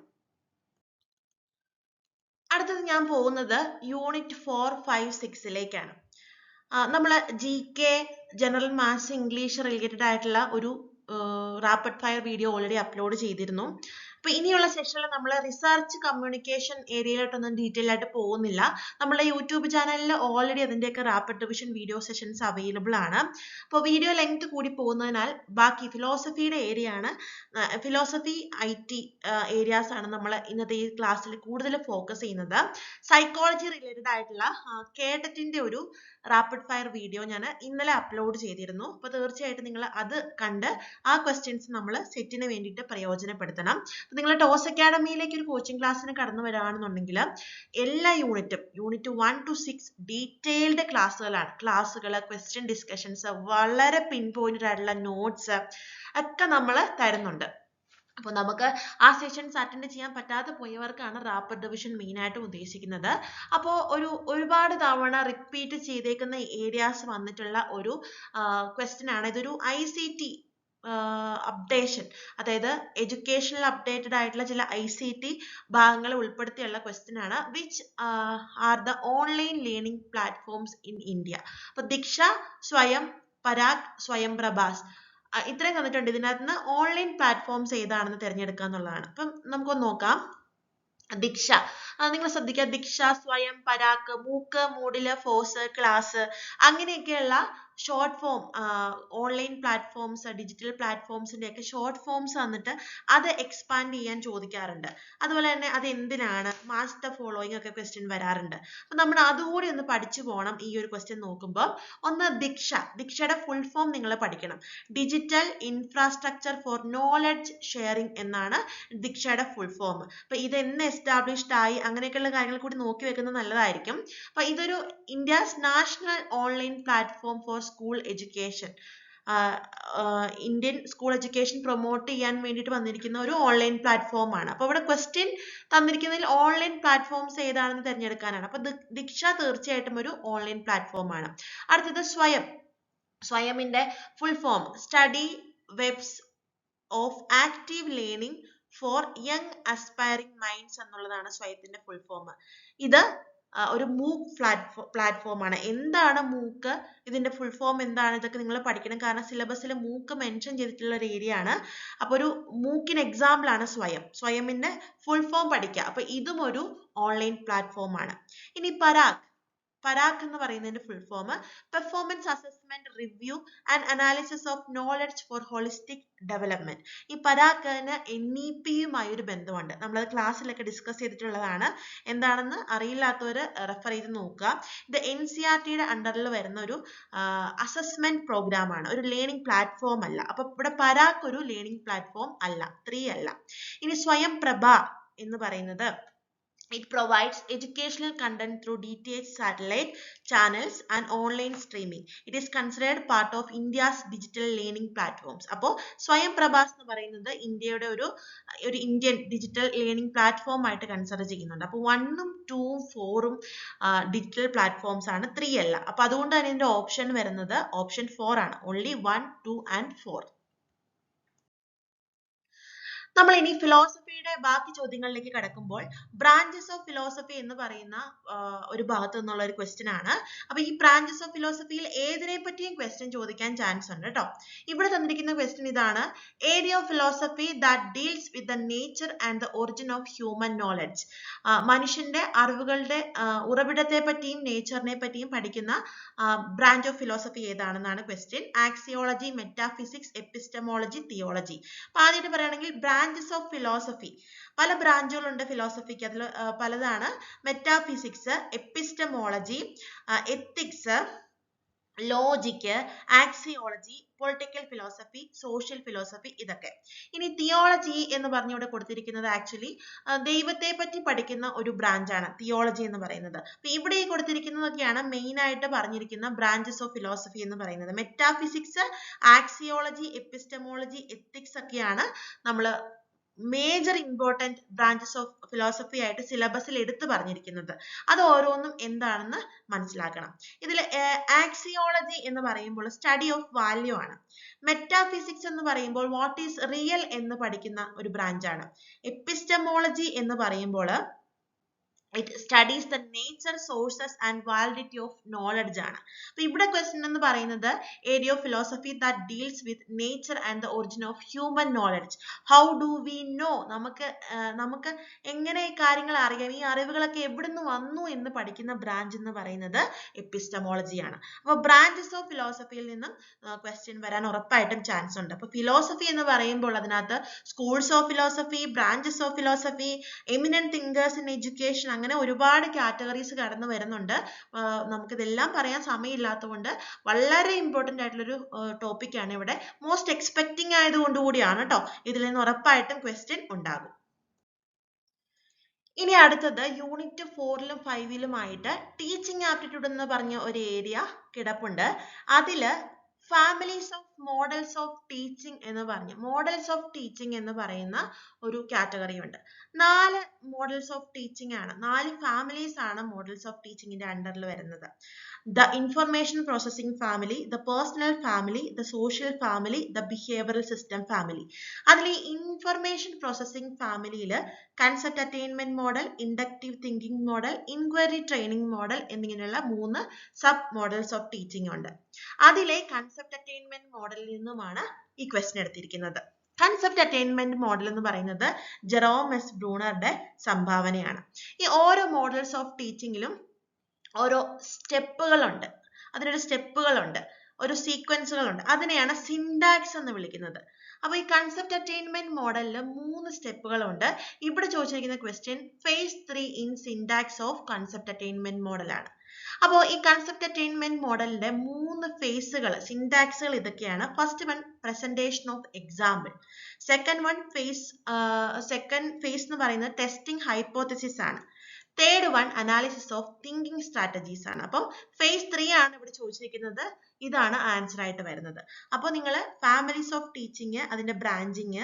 അടുത്തത് ഞാൻ പോകുന്നത് യൂണിറ്റ് 4, 5, 6ലേക്കാണ്. നമ്മൾ GK general maths English related ആയിട്ടുള്ള ഒരു rapid fire video already upload ചെയ്തിരുന്നു. അപ്പൊ ഇനിയുള്ള സെഷനിൽ നമ്മൾ റിസർച്ച് കമ്മ്യൂണിക്കേഷൻ ഏരിയയിലോട്ടൊന്നും ഡീറ്റെയിൽ ആയിട്ട് പോകുന്നില്ല. നമ്മുടെ യൂട്യൂബ് ചാനലിൽ ഓൾറെഡി അതിന്റെയൊക്കെ rapid revision video sessions available ആണ്. അപ്പോൾ വീഡിയോ ലെങ്ത് കൂടി പോകുന്നതിനാൽ ബാക്കി ഫിലോസഫിയുടെ ഏരിയ ആണ്, ഫിലോസഫി IT ഏരിയാസ് ആണ് നമ്മൾ ഇന്നത്തെ ഈ ക്ലാസ്സിൽ കൂടുതൽ ഫോക്കസ് ചെയ്യുന്നത്. സൈക്കോളജി റിലേറ്റഡ് ആയിട്ടുള്ള കേട്ടറ്റിന്റെ ഒരു റാപ്പിഡ് ഫയർ വീഡിയോ ഞാൻ ഇന്നലെ അപ്ലോഡ് ചെയ്തിരുന്നു. അപ്പോൾ തീർച്ചയായിട്ടും നിങ്ങൾ അത് കണ്ട് ആ ക്വസ്റ്റ്യൻസ് നമ്മൾ സെറ്റിന് വേണ്ടിയിട്ട് പ്രയോജനപ്പെടുത്തണം. നിങ്ങൾ ടോസ് അക്കാഡമിയിലേക്ക് ഒരു കോച്ചിങ് ക്ലാസ്സിന് കടന്നു വരികയാണെന്നുണ്ടെങ്കിൽ എല്ലാ യൂണിറ്റ് 1 to 6 ഡീറ്റെയിൽഡ് ക്ലാസ്സുകളാണ്. ക്വസ്റ്റ്യൻ ഡിസ്കഷൻസ്, വളരെ പിൻ പോയിന്റഡ് ആയിട്ടുള്ള നോട്ട്സ് ഒക്കെ നമ്മൾ തരുന്നുണ്ട്. അപ്പോൾ നമുക്ക് ആ സെഷൻസ് അറ്റൻഡ് ചെയ്യാൻ പറ്റാതെ പോയവർക്കാണ് റാപ്പിഡ് റിവിഷൻ മെയിൻ ആയിട്ടും ഉദ്ദേശിക്കുന്നത്. അപ്പോൾ ഒരുപാട് തവണ റിപ്പീറ്റ് ചെയ്തേക്കുന്ന ഏരിയാസ് വന്നിട്ടുള്ള ഒരു ക്വസ്റ്റ്യൻ ആണ്. ഇതൊരു ICT അപ്ഡേഷൻ, അതായത് എഡ്യൂക്കേഷണൽ അപ്ഡേറ്റഡ് ആയിട്ടുള്ള ചില ICT ഭാഗങ്ങൾ ഉൾപ്പെടുത്തിയുള്ള ക്വസ്റ്റ്യൻ ആണ്. Which are the online learning platforms in India. അപ്പൊ ദീക്ഷ, സ്വയം, പരാഗ്, സ്വയം പ്രഭാസ് ഇത്രയും തന്നിട്ടുണ്ട്. ഇതിനകത്ത് നിന്ന് ഓൺലൈൻ പ്ലാറ്റ്ഫോംസ് ഏതാണെന്ന് തിരഞ്ഞെടുക്കുക എന്നുള്ളതാണ്. അപ്പം നമുക്കൊന്ന് നോക്കാം. ദീക്ഷ, നിങ്ങൾ ശ്രദ്ധിക്കുക, ദീക്ഷ, സ്വയം, പരാഗ്, മൂക്ക്, മൂഡില്, ഫോഴ്സ്, ക്ലാസ് അങ്ങനെയൊക്കെയുള്ള short form online platforms, digital പ്ലാറ്റ്ഫോംസിന്റെ ഒക്കെ ഷോർട്ട് ഫോംസ് വന്നിട്ട് അത് എക്സ്പാൻഡ് ചെയ്യാൻ ചോദിക്കാറുണ്ട്. അതുപോലെ തന്നെ അത് എന്തിനാണ്, മാച്ച് ദ ഫോളോയിങ് ഒക്കെ ക്വസ്റ്റ്യൻ വരാറുണ്ട്. അപ്പൊ നമ്മൾ അതുകൂടി ഒന്ന് പഠിച്ചു പോകണം ഈ ഒരു ക്വസ്റ്റ്യൻ നോക്കുമ്പോൾ. ഒന്ന് ദീക്ഷ, ദീക്ഷയുടെ ഫുൾ ഫോം നിങ്ങൾ പഠിക്കണം. Digital infrastructure four knowledge sharing എന്നാണ് ദീക്ഷയുടെ ഫുൾ ഫോം. അപ്പൊ ഇത് എന്ന് എസ്റ്റാബ്ലിഷ്ഡ് ആയി അങ്ങനെയൊക്കെയുള്ള കാര്യങ്ങൾ കൂടി നോക്കി വെക്കുന്നത് നല്ലതായിരിക്കും. അപ്പൊ ഇതൊരു India's national online platform for school education, Indian school education promote ചെയ്യാൻ വേണ്ടിയിട്ട് വന്നിരിക്കുന്ന ഒരു ഓൺലൈൻ പ്ലാറ്റ്ഫോം ആണ്. അപ്പൊ ഇവിടെ ക്വസ്റ്റ്യൻ തന്നിരിക്കുന്നതിൽ ഓൺലൈൻ പ്ലാറ്റ്ഫോംസ് ഏതാണെന്ന് തിരഞ്ഞെടുക്കാനാണ്. അപ്പൊ ദീക്ഷ തീർച്ചയായിട്ടും ഒരു ഓൺലൈൻ പ്ലാറ്റ്ഫോം ആണ്. അടുത്തത് സ്വയം. സ്വയമിന്റെ full form study webs of active learning for young aspiring minds എന്നുള്ളതാണ് സ്വയത്തിന്റെ ഫുൾ ഫോം. ഇത് ഒരു മൂക്ക് പ്ലാറ്റ്ഫോം ആണ്. എന്താണ് മൂക്ക്, ഇതിന്റെ ഫുൾ ഫോം എന്താണ്, ഇതൊക്കെ നിങ്ങൾ പഠിക്കണം. കാരണം സിലബസിൽ മൂക്ക് മെൻഷൻ ചെയ്തിട്ടുള്ള ഒരു ഏരിയ ആണ്. അപ്പൊ ഒരു മൂക്കിന് എക്സാമ്പിൾ ആണ് സ്വയം. സ്വയമിന്റെ ഫുൾ ഫോം പഠിക്കുക. അപ്പൊ ഇതും ഒരു ഓൺലൈൻ പ്ലാറ്റ്ഫോം ആണ്. ഇനി പരാഗ്. പരാഗ് എന്ന് പറയുന്നതിന്റെ full form performance assessment review and analysis of knowledge four holistic development. ഈ പരാഗിന് NEP-യുമായി ഒരു ബന്ധമുണ്ട്. നമ്മളത് ക്ലാസ്സിലൊക്കെ ഡിസ്കസ് ചെയ്തിട്ടുള്ളതാണ്. എന്താണെന്ന് അറിയില്ലാത്തവർ റെഫർ ചെയ്ത് നോക്കുക. ഇത് NCERT-യുടെ അണ്ടറിൽ വരുന്ന ഒരു അസസ്മെന്റ് പ്രോഗ്രാം ആണ്, ഒരു ലേണിംഗ് പ്ലാറ്റ്ഫോം അല്ല. അപ്പൊ ഇവിടെ പരാഗ് ഒരു ലേണിംഗ് പ്ലാറ്റ്ഫോം അല്ല, 3 അല്ല. ഇനി സ്വയം പ്രഭ എന്ന് പറയുന്നത് it provides educational content through DTH satellite channels and online streaming. It is considered part of India's digital learning platforms. അപ്പോൾ സ്വയം പ്രഭാസ് എന്ന് പറയുന്നത് ഇന്ത്യയുടെ ഒരു ഇന്ത്യൻ ഡിജിറ്റൽ ലേണിംഗ് പ്ലാറ്റ്ഫോം ആയിട്ട് കൺസിഡർ ചെയ്യുന്നുണ്ട്. അപ്പോൾ 1ഉം 2ഉം 4ഉം ഡിജിറ്റൽ പ്ലാറ്റ്ഫോംസ് ആണ്, 3 അല്ല. അപ്പൊ അതുകൊണ്ട് തന്നെ ഇതിന്റെ ഓപ്ഷൻ വരുന്നത് ഓപ്ഷൻ 4 ആണ്. Only 1, 2 and 4. നമ്മൾ ഇനി ഫിലോസഫിയുടെ ബാക്കി ചോദ്യങ്ങളിലേക്ക് കടക്കുമ്പോൾ ബ്രാഞ്ചസ് ഓഫ് ഫിലോസഫി എന്ന് പറയുന്ന ഒരു ഭാഗത്തു നിന്നുള്ള ഒരു ക്വസ്റ്റ്യൻ ആണ്. അപ്പൊ ഈ ബ്രാഞ്ചസ് ഓഫ് ഫിലോസഫിയിൽ ഏതിനെ പറ്റിയും ക്വസ്റ്റ്യൻ ചോദിക്കാൻ ചാൻസ് ഉണ്ട് കേട്ടോ. ഇവിടെ തന്നിരിക്കുന്ന ക്വസ്റ്റ്യൻ ഇതാണ്: area of philosophy that deals with the nature and the origin of human knowledge. മനുഷ്യന്റെ അറിവുകളുടെ ഉറവിടത്തെ പറ്റിയും നേച്ചറിനെ പറ്റിയും പഠിക്കുന്ന ബ്രാഞ്ച് ഓഫ് ഫിലോസഫി ഏതാണെന്നാണ് question. Axiology, metaphysics, epistemology, theology. അപ്പൊ ആദ്യമായിട്ട് പറയുകയാണെങ്കിൽ ബ്രാഞ്ചസ് ഓഫ് ഫിലോസഫി, പല ബ്രാഞ്ചുകളുണ്ട് ഫിലോസഫിക്ക്. അതിൽ പലതാണ്: metaphysics, epistemology, ethics, logic, axiology, political philosophy, social philosophy, ഇതൊക്കെ. ഇനി തിയോളജി എന്ന് പറഞ്ഞ് ഇവിടെ കൊടുത്തിരിക്കുന്നത് ആക്ച്വലി ദൈവത്തെ പറ്റി പഠിക്കുന്ന ഒരു ബ്രാഞ്ചാണ് തിയോളജി എന്ന് പറയുന്നത്. അപ്പൊ ഇവിടെ കൊടുത്തിരിക്കുന്നതൊക്കെയാണ് മെയിൻ ആയിട്ട് പറഞ്ഞിരിക്കുന്ന ബ്രാഞ്ചസ് ഓഫ് ഫിലോസഫി എന്ന് പറയുന്നത്. മെറ്റാഫിസിക്സ്, ആക്സിയോളജി, എപ്പിസ്റ്റമോളജി, എത്തിക്സ് ഒക്കെയാണ് നമ്മൾ major important branches of philosophy ആയിട്ട് സിലബസിൽ എടുത്തു പറഞ്ഞിരിക്കുന്നത്. അത് ഓരോന്നും എന്താണെന്ന് മനസ്സിലാക്കണം. ഇതിൽ ആക്സിയോളജി എന്ന് പറയുമ്പോൾ സ്റ്റഡി ഓഫ് വാല്യൂ ആണ്. മെറ്റാഫിസിക്സ് എന്ന് പറയുമ്പോൾ വാട്ട് ഈസ് റിയൽ എന്ന് പഠിക്കുന്ന ഒരു ബ്രാഞ്ചാണ്. എപ്പിസ്റ്റമോളജി എന്ന് പറയുമ്പോൾ it studies the nature, sources and validity of knowledge ആണ്. അപ്പൊ ഇവിടെ ക്വസ്റ്റ്യൻ എന്ന് പറയുന്നത് area of philosophy that deals with nature and the origin of human knowledge. How do we know, നമുക്ക് എങ്ങനെ ഈ കാര്യങ്ങൾ അറിയാം, ഈ അറിവുകളൊക്കെ എവിടുന്ന് വന്നു എന്ന് പഠിക്കുന്ന ബ്രാഞ്ച് എന്ന് പറയുന്നത് എപ്പിസ്റ്റമോളജി ആണ്. അപ്പൊ ബ്രാഞ്ചസ് ഓഫ് ഫിലോസഫിയിൽ നിന്നും ക്വസ്റ്റ്യൻ വരാൻ ഉറപ്പായിട്ടും ചാൻസ് ഉണ്ട്. അപ്പൊ ഫിലോസഫി എന്ന് പറയുമ്പോൾ അതിനകത്ത് schools of philosophy, branches of philosophy, eminent thinkers in education, അങ്ങനെ ഒരുപാട് കാറ്റഗറീസ് കടന്നു വരുന്നുണ്ട്. നമുക്കിതെല്ലാം പറയാൻ സമയമില്ലാത്തതുകൊണ്ട് വളരെ ഇമ്പോർട്ടന്റ് ആയിട്ടുള്ളൊരു ടോപ്പിക്കാണ്. ഇവിടെ മോസ്റ്റ് എക്സ്പെക്ടിങ് ആയതുകൊണ്ട് കൂടിയാണ് കേട്ടോ. ഇതിൽ നിന്ന് ഉറപ്പായിട്ടും ക്വസ്റ്റ്യൻ ഉണ്ടാകും. ഇനി അടുത്തത് യൂണിറ്റ് 4ലും 5ലുമായിട്ട് ടീച്ചിങ് ആപ്റ്റിറ്റ്യൂഡ് എന്ന് പറഞ്ഞ ഒരു ഏരിയ കിടപ്പുണ്ട്. അതില് families of models of teaching എന്ന് പറഞ്ഞു. മോഡൽസ് ഓഫ് ടീച്ചിങ് എന്ന് പറയുന്ന ഒരു കാറ്റഗറി ഉണ്ട്. 4 മോഡൽസ് ഓഫ് ടീച്ചിങ് ആണ്, 4 ഫാമിലീസ് ആണ് മോഡൽസ് ഓഫ് ടീച്ചിങ്ങിന്റെ അണ്ടറിൽ വരുന്നത്. The information processing family, the personal family, the social family, the behavioral system family. അതിൽ ഈ ഇൻഫർമേഷൻ പ്രോസസ്സിംഗ് ഫാമിലിയിൽ concept attainment model, inductive thinking model, inquiry training model എന്നിങ്ങനെയുള്ള 3 sub models of teaching ഉണ്ട്. അതിലെ concept attainment മോഡലിൽ നിന്നുമാണ് ഈ question എടുത്തിരിക്കുന്നത്. കൺസെപ്റ്റ് അറ്റൈൻമെന്റ് മോഡൽ എന്ന് പറയുന്നത് ജെറോം എസ് ബ്രൂണറുടെ സംഭാവനയാണ്. ഈ ഓരോ മോഡൽസ് ഓഫ് ടീച്ചിങ്ങിലും ഓരോ സ്റ്റെപ്പുകളുണ്ട്, അതിനൊരു സ്റ്റെപ്പുകളുണ്ട്, ഒരു സീക്വൻസുകളുണ്ട്. അതിനെയാണ് സിൻടാക്സ് എന്ന് വിളിക്കുന്നത്. അപ്പോൾ ഈ കൺസെപ്റ്റ് അറ്റൈൻമെന്റ് മോഡലിൽ 3 സ്റ്റെപ്പുകളുണ്ട്. ഇവിടെ ചോദിച്ചിരിക്കുന്ന question phase 3 in syntax of concept attainment മോഡലാണ്. അപ്പോൾ ഈ കൺസെപ്റ്റ് അറ്റൈൻമെന്റ് മോഡലിന്റെ 3 ഫേസുകൾ, സിൻടാക്സുകൾ ഇതൊക്കെയാണ്. First one presentation of example, second phase എന്ന് പറയുന്നത് ടെസ്റ്റിംഗ് ഹൈപ്പോത്തസിസ് ആണ്, third one analysis of thinking strategies ആണ്. അപ്പം ഫേസ് 3 ആണ് ഇവിടെ ചോദിച്ചിരിക്കുന്നത്. ഇതാണ് ആൻസർ ആയിട്ട് വരുന്നത്. അപ്പോൾ നിങ്ങൾ ഫാമിലീസ് ഓഫ് ടീച്ചിങ്, അതിന്റെ ബ്രാഞ്ചിങ്,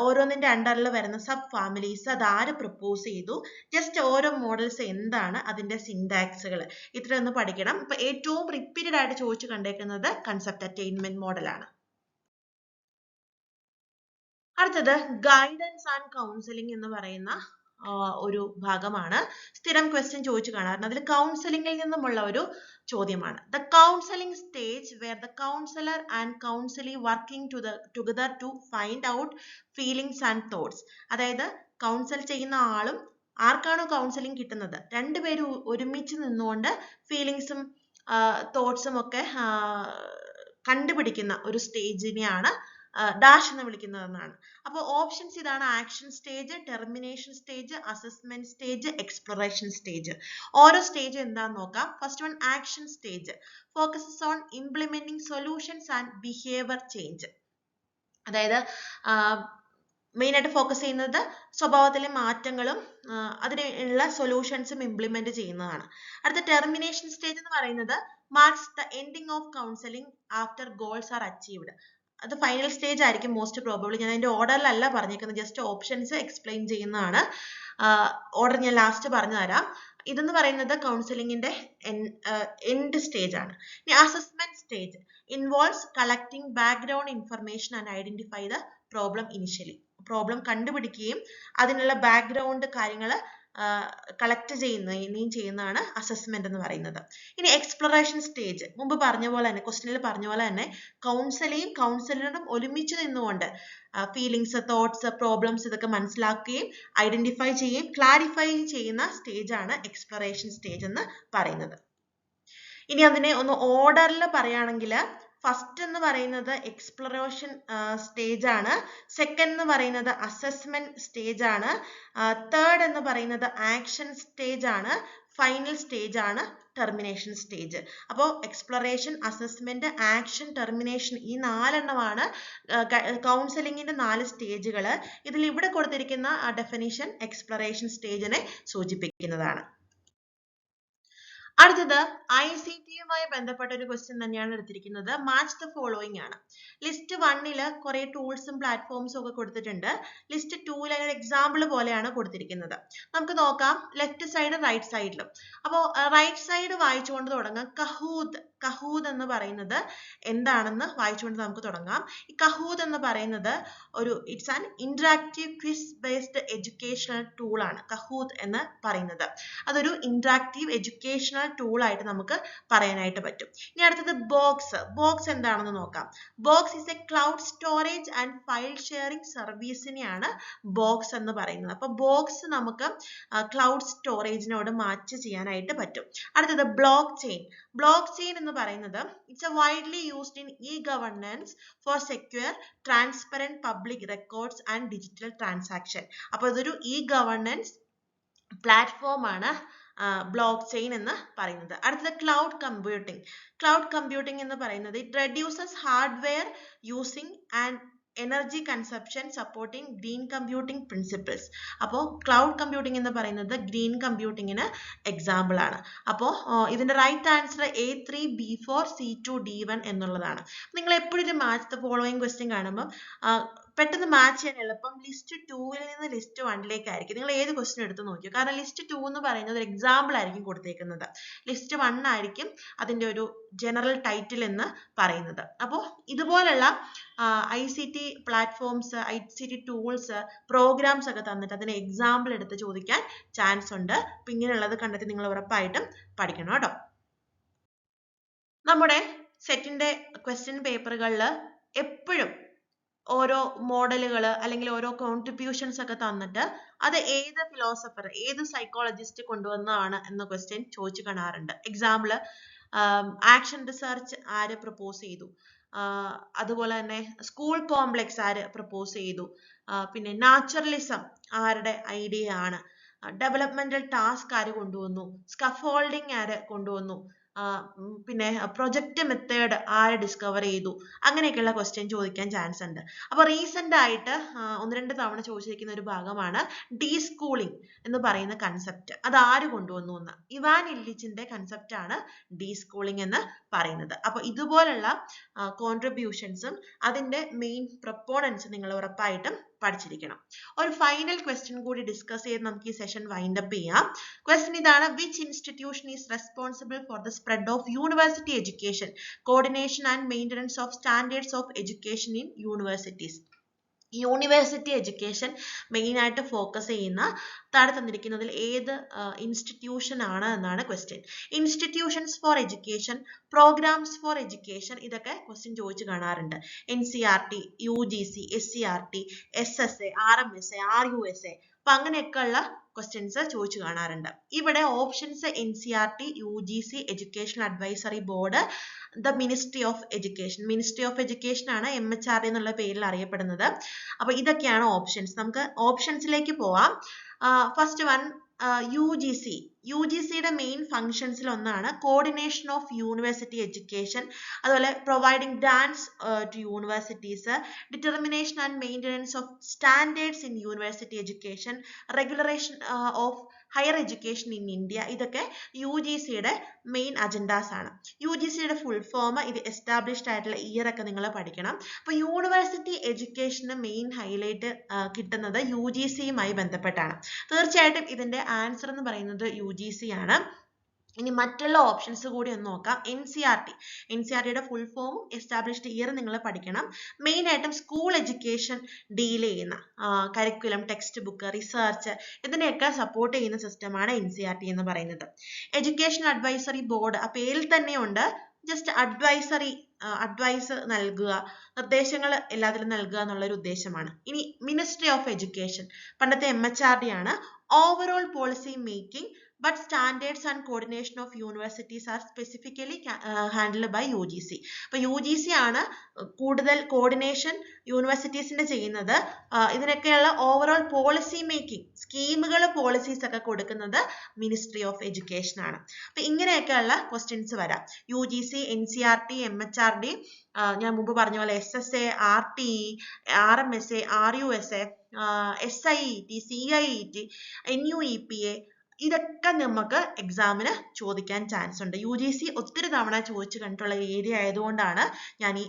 ഓരോന്നിന്റെ അണ്ടറിൽ വരുന്ന സബ് ഫാമിലീസ്, അത് ആര് പ്രപ്പോസ് ചെയ്തു, ജസ്റ്റ് ഓരോ മോഡൽസ് എന്താണ്, അതിന്റെ സിൻടാക്സുകൾ, ഇത്രയൊന്ന് പഠിക്കണം. ഇപ്പൊ ഏറ്റവും റിപ്പീറ്റഡ് ആയിട്ട് ചോദിച്ചു കണ്ടേക്കുന്നത് കൺസെപ്റ്റ് അറ്റൈൻമെന്റ് മോഡലാണ്. അടുത്തത് ഗൈഡൻസ് ആൻഡ് കൗൺസിലിംഗ് എന്ന് പറയുന്ന ഒരു ഭാഗമാണ്. സ്ഥിരം ക്വസ്റ്റ്യൻ ചോദിച്ചു കാണാറുണ്ട്. അതിൽ കൗൺസിലിംഗിൽ നിന്നുമുള്ള ഒരു ചോദ്യമാണ്. The counselling stage where the counsellor and counsellee working together to find out feelings and thoughts. അതായത് കൗൺസിൽ ചെയ്യുന്ന ആളും ആർക്കാണോ കൗൺസിലിംഗ് കിട്ടുന്നത്, രണ്ടുപേരും ഒരുമിച്ച് നിന്നുകൊണ്ട് ഫീലിംഗ്സും തോട്ട്സും ഒക്കെ കണ്ടുപിടിക്കുന്ന ഒരു സ്റ്റേജിനെയാണ് ഡാഷ് എന്ന് വിളിക്കുന്നതെന്നാണ്. അപ്പോൾ ഓപ്ഷൻസ് ഇതാണ്: action stage, termination stage, assessment stage, exploration stage. ഓരോ സ്റ്റേജ് എന്താണെന്ന് നോക്കാം. First one action stage focuses on implementing solutions and behaviour change. അതായത് മെയിൻ ആയിട്ട് ഫോക്കസ് ചെയ്യുന്നത് സ്വഭാവത്തിലെ മാറ്റങ്ങളും അതിനുള്ള സൊല്യൂഷൻസും ഇംപ്ലിമെന്റ് ചെയ്യുന്നതാണ്. അടുത്ത ടെർമിനേഷൻ സ്റ്റേജ് എന്ന് പറയുന്നത് marks the ending of counselling after goals R achieved. അത് ഫൈനൽ സ്റ്റേജ് ആയിരിക്കും മോസ്റ്റ് പ്രോബബ്ലി. ഞാൻ അതിന്റെ ഓർഡറിലല്ല പറഞ്ഞേക്കുന്നത്, ജസ്റ്റ് ഓപ്ഷൻസ് എക്സ്പ്ലെയിൻ ചെയ്യുന്നതാണ്. ഓർഡർ ഞാൻ ലാസ്റ്റ് പറഞ്ഞു തരാം. ഇതെന്ന് പറയുന്നത് കൗൺസിലിംഗിന്റെ എൻഡ് സ്റ്റേജ് ആണ്. ഇനി assessment stage involves collecting background information and identify the problem initially. Problem കണ്ടുപിടിക്കുകയും അതിനുള്ള ബാക്ക്ഗ്രൗണ്ട് കാര്യങ്ങൾ കളക്ട് ചെയ്യുന്നതാണ് അസസ്മെന്റ് എന്ന് പറയുന്നത്. ഇനി എക്സ്പ്ലോറേഷൻ സ്റ്റേജ്, മുമ്പ് പറഞ്ഞ പോലെ തന്നെ, ക്വസ്റ്റ്യനിൽ പറഞ്ഞ പോലെ തന്നെ, കൗൺസിലിയും കൗൺസിലറും ഒരുമിച്ച് നിന്നുകൊണ്ട് ഫീലിങ്സ്, തോട്ട്സ്, പ്രോബ്ലംസ് ഇതൊക്കെ മനസ്സിലാക്കുകയും ഐഡന്റിഫൈ ചെയ്യുകയും ക്ലാരിഫൈ ചെയ്യുന്ന സ്റ്റേജ് ആണ് എക്സ്പ്ലോറേഷൻ സ്റ്റേജ് എന്ന് പറയുന്നത്. ഇനി അതിനെ ഒന്ന് ഓർഡറിൽ പറയുകയാണെങ്കിൽ, ഫസ്റ്റ് എന്ന് പറയുന്നത് എക്സ്പ്ലോറേഷൻ സ്റ്റേജ് ആണ്, സെക്കൻഡ് എന്ന് പറയുന്നത് അസസ്മെന്റ് സ്റ്റേജ് ആണ്, തേർഡ് എന്ന് പറയുന്നത് ആക്ഷൻ സ്റ്റേജ് ആണ്, ഫൈനൽ സ്റ്റേജ് ആണ് ടെർമിനേഷൻ സ്റ്റേജ്. അപ്പോൾ എക്സ്പ്ലോറേഷൻ, അസസ്മെന്റ്, ആക്ഷൻ, ടെർമിനേഷൻ, ഈ 4 എണ്ണമാണ് കൗൺസിലിംഗിന്റെ 4 സ്റ്റേജുകൾ. ഇതിൽ ഇവിടെ കൊടുത്തിരിക്കുന്ന ഡെഫിനിഷൻ എക്സ്പ്ലോറേഷൻ സ്റ്റേജിനെ സൂചിപ്പിക്കുന്നതാണ്. അടുത്തത് ICT-യുമായി ബന്ധപ്പെട്ട ഒരു ക്വസ്റ്റ്യൻ തന്നെയാണ് എടുത്തിരിക്കുന്നത്. മാച്ച് ദ ഫോളോയിങ് ആണ്. ലിസ്റ്റ് 1 കുറെ ടൂൾസും പ്ലാറ്റ്ഫോംസും ഒക്കെ കൊടുത്തിട്ടുണ്ട്. ലിസ്റ്റ് 2 ഒരു എക്സാമ്പിൾ പോലെയാണ് കൊടുത്തിരിക്കുന്നത്. നമുക്ക് നോക്കാം ലെഫ്റ്റ് സൈഡ് റൈറ്റ് സൈഡിലും. അപ്പോൾ റൈറ്റ് സൈഡ് വായിച്ചുകൊണ്ട് തുടങ്ങാം. കഹൂദ് എന്ന് പറയുന്നത് എന്താണെന്ന് വായിച്ചുകൊണ്ട് നമുക്ക് തുടങ്ങാം. ഈ കഹൂദ് എന്ന് പറയുന്നത് it's an interactive quiz based educational tool ആണ്. കഹൂദ് എന്ന് പറയുന്നത് അതൊരു ഇന്ററാക്റ്റീവ് എഡ്യൂക്കേഷണൽ ടൂൾ ആയിട്ട് നമുക്ക് പറയാനായിട്ട് പറ്റും. ഇനി അടുത്തത് ബോക്സ് എന്താണെന്ന് നോക്കാം. Box is a cloud storage and file sharing സർവീസിനെയാണ് ബോക്സ് എന്ന് പറയുന്നത്. അപ്പൊ ബോക്സ് നമുക്ക് ക്ലൗഡ് സ്റ്റോറേജിനോട് മാച്ച് ചെയ്യാനായിട്ട് പറ്റും. അടുത്തത് ബ്ലോക്ക് ചെയിൻ എന്ന് പറയുന്നത് it's a widely used in e-governance for secure transparent public records and digital transaction. അപ്പോൾ ഇതൊരു e-governance പ്ലാറ്റ്ഫോം ആണ് ബ്ലോക്ക് ചെയിൻ എന്ന് പറയുന്നത്. അടുത്തത് ക്ലൗഡ് കമ്പ്യൂട്ടിംഗ് എന്ന് പറയുന്നത് it reduces hardware using and energy consumption supporting green computing principles. അപ്പോൾ cloud computing എന്ന് പറയുന്നത് ഗ്രീൻ കമ്പ്യൂട്ടിങ്ങിന് എക്സാമ്പിൾ ആണ്. അപ്പോൾ ഇതിന്റെ right answer A3B4 C2 D1 എന്നുള്ളതാണ്. നിങ്ങൾ എപ്പോഴും ഒരു മാച്ച് ദ ഫോളോയിങ് ക്വസ്റ്റ്യൻ കാണുമ്പോൾ പെട്ടെന്ന് മാച്ച് ചെയ്യാൻ എളുപ്പം ലിസ്റ്റ് 2-ൽ നിന്ന് ലിസ്റ്റ് 1-ലേക്ക് ആയിരിക്കും. നിങ്ങൾ ഏത് ക്വസ്റ്റ്യൻ എടുത്ത് നോക്കിയോ, കാരണം ലിസ്റ്റ് 2 എന്ന് പറയുന്നത് ഒരു എക്സാമ്പിൾ ആയിരിക്കും കൊടുത്തേക്കുന്നത്, ലിസ്റ്റ് 1 ആയിരിക്കും അതിന്റെ ഒരു ജനറൽ ടൈറ്റിൽ എന്ന് പറയുന്നത്. അപ്പോൾ ഇതുപോലുള്ള ICT platforms, ICT tools, programs ഒക്കെ തന്നിട്ട് അതിന് എക്സാമ്പിൾ എടുത്ത് ചോദിക്കാൻ ചാൻസ് ഉണ്ട്. അപ്പൊ ഇങ്ങനെയുള്ളത് കണ്ടെത്തി നിങ്ങൾ ഉറപ്പായിട്ടും പഠിക്കണം കേട്ടോ. നമ്മുടെ സെറ്റിന്റെ ക്വസ്റ്റ്യൻ പേപ്പറുകളിൽ എപ്പോഴും ഓരോ മോഡലുകൾ അല്ലെങ്കിൽ ഓരോ കോൺട്രിബ്യൂഷൻസ് ഒക്കെ തന്നിട്ട് അത് ഏത് ഫിലോസഫർ, ഏത് സൈക്കോളജിസ്റ്റ് കൊണ്ടുവന്നതാണ് എന്ന ക്വസ്റ്റ്യൻ ചോദിച്ചു കാണാറുണ്ട്. എക്സാമ്പിള് ആക്ഷൻ റിസർച്ച് ആര് പ്രപ്പോസ് ചെയ്തു, അതുപോലെ തന്നെ സ്കൂൾ കോംപ്ലക്സ് ആര് പ്രപ്പോസ് ചെയ്തു, പിന്നെ നാച്ചുറലിസം ആരുടെ ഐഡിയ ആണ്, ഡെവലപ്മെന്റൽ ടാസ്ക് ആര് കൊണ്ടുവന്നു, സ്കഫോൾഡിംഗ് ആര് കൊണ്ടുവന്നു, പിന്നെ പ്രൊജക്ട് മെത്തേഡ് ആര് ഡിസ്കവർ ചെയ്തു, അങ്ങനെയൊക്കെയുള്ള ക്വസ്റ്റ്യൻ ചോദിക്കാൻ ചാൻസ് ഉണ്ട്. അപ്പൊ റീസെന്റ് ആയിട്ട് 1-2 തവണ ചോദിച്ചിരിക്കുന്ന ഒരു ഭാഗമാണ് ഡീസ്കൂളിംഗ് എന്ന് പറയുന്ന കൺസെപ്റ്റ്. അത് ആര് കൊണ്ടുവന്നു എന്ന്. ഇവാൻ ഇല്ലിച്ചിന്റെ കൺസെപ്റ്റ് ആണ് ഡീസ്കൂളിംഗ് എന്ന് പറയുന്നത്. അപ്പൊ ഇതുപോലുള്ള കോൺട്രിബ്യൂഷൻസും അതിന്റെ മെയിൻ പ്രൊപ്പോണൻസ് നിങ്ങൾ ഉറപ്പായിട്ടും പഠിച്ചിരിക്കണം. ഒരു ഫൈനൽ ക്വസ്റ്റ്യൻ കൂടി ഡിസ്കസ് ചെയ്ത് നമുക്ക് ഈ സെഷൻ വൈൻഡ് അപ്പ് ചെയ്യാം. ക്വസ്റ്റ്യൻ ഇതാണ്: which institution is responsible for the spread of university education, coordination and maintenance of standards of education in universities? University education main ആയിട്ട് ഫോക്കസ് ചെയ്യുന്ന താഴെ തന്നിരിക്കുന്നതിൽ ഏത് ഇൻസ്റ്റിറ്റ്യൂഷൻ ആണ് എന്നാണ് question. Institutions for education, programs for education, ഇതൊക്കെ question ചോദിച്ചു കാണാറുണ്ട്. NCERT, UGC, SCERT, SSA, RMSA, RUSA, അപ്പൊ അങ്ങനെയൊക്കെയുള്ള ക്വസ്റ്റ്യൻസ് ചോദിച്ചു കാണാറുണ്ട്. ഇവിടെ options NCERT, UGC, education advisory board, the ministry of education. Ministry of education ആണ് MHRD എന്നുള്ള പേരിൽ അറിയപ്പെടുന്നത്. അപ്പൊ ഇതൊക്കെയാണ് ഓപ്ഷൻസ്. നമുക്ക് ഓപ്ഷൻസിലേക്ക് പോവാം. First one UGC. UGCയുടെ മെയിൻ ഫങ്ഷൻസിൽ ഒന്നാണ് കോർഡിനേഷൻ ഓഫ് യൂണിവേഴ്സിറ്റി എഡ്യൂക്കേഷൻ, അതുപോലെ providing grants to universities, determination and maintenance of standards in university education, regulation of higher education in India. ഇതൊക്കെ UGCയുടെ മെയിൻ അജൻഡാസ് ആണ്. UGCയുടെ ഫുൾ ഫോം, ഇത് എസ്റ്റാബ്ലിഷ്ഡ് ആയിട്ടുള്ള ഇയർ ഒക്കെ നിങ്ങൾ പഠിക്കണം. അപ്പൊ യൂണിവേഴ്സിറ്റി എഡ്യൂക്കേഷന് മെയിൻ ഹൈലൈറ്റ് കിട്ടുന്നത് UGCയുമായി ബന്ധപ്പെട്ടാണ്. തീർച്ചയായിട്ടും ഇതിന്റെ ആൻസർ എന്ന് പറയുന്നത് UGC ആണ്. ഇനി മറ്റുള്ള ഓപ്ഷൻസ് കൂടി ഒന്ന് നോക്കാം. NCERTയുടെ ഫുൾ ഫോമും എസ്റ്റാബ്ലിഷ്ഡ് ഇയർ നിങ്ങൾ പഠിക്കണം. മെയിൻ ആയിട്ടും സ്കൂൾ എഡ്യൂക്കേഷൻ ഡീൽ ചെയ്യുന്ന കരിക്കുലം, ടെക്സ്റ്റ് ബുക്ക്, റിസർച്ച്, ഇതിനെയൊക്കെ സപ്പോർട്ട് ചെയ്യുന്ന സിസ്റ്റമാണ് NCERT എന്ന് പറയുന്നത്. എഡ്യൂക്കേഷൻ അഡ്വൈസറി ബോർഡ്, ആ പേരിൽ തന്നെയുണ്ട്, ജസ്റ്റ് അഡ്വൈസ് നൽകുക, നിർദ്ദേശങ്ങൾ എല്ലാത്തിലും നൽകുക എന്നുള്ളൊരു ഉദ്ദേശമാണ്. ഇനി മിനിസ്ട്രി ഓഫ് എഡ്യൂക്കേഷൻ, പണ്ടത്തെ MHRD ആണ്. Overall policy making, but standards and coordination of universities are specifically handled by UGC. അപ്പോൾ UGC ആണ് കൂടുതൽ കോർഡിനേഷൻ യൂണിവേഴ്സിറ്റീസിന്റെ ചെയ്യുന്നത്. ഇതിനൊക്കെയുള്ള ഓവറോൾ പോളിസി മേക്കിംഗ്, സ്കീമുകൾ, പോളിസീസ് ഒക്കെ കൊടുക്കുന്നത് മിനിസ്ട്രി ഓഫ് എഡ്യൂക്കേഷൻ ആണ്. അപ്പൊ ഇങ്ങനെയൊക്കെയുള്ള ക്വസ്റ്റ്യൻസ് വരാം. UGC, NCERT, MHRD, ഞാൻ മുമ്പ് പറഞ്ഞ പോലെ SSA, RTE, RMSA, RUSA, SIET, CIET, NUEPA, ഇതൊക്കെ നമുക്ക് എക്സാമിന് ചോദിക്കാൻ ചാൻസ് ഉണ്ട്. UGC ഒത്തിരി തവണ ചോദിച്ചു കണ്ടിട്ടുള്ള ഏരിയ ആയതുകൊണ്ടാണ് ഞാൻ ഈ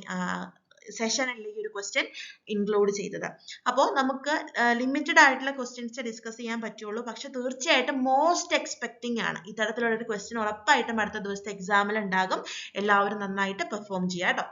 സെഷനിൽ ഈ ഒരു ക്വസ്റ്റ്യൻ ഇൻക്ലൂഡ് ചെയ്തത്. അപ്പോൾ നമുക്ക് ലിമിറ്റഡ് ആയിട്ടുള്ള ക്വസ്റ്റ്യൻസ് ഡിസ്കസ് ചെയ്യാൻ പറ്റുള്ളൂ. പക്ഷെ തീർച്ചയായിട്ടും മോസ്റ്റ് എക്സ്പെക്ടിങ് ആണ് ഇത്തരത്തിലുള്ള ഒരു ക്വസ്റ്റ്യൻ ഉറപ്പായിട്ടും അടുത്ത ദിവസത്തെ എക്സാമിൽ ഉണ്ടാകും. എല്ലാവരും നന്നായിട്ട് പെർഫോം ചെയ്യാം കേട്ടോ.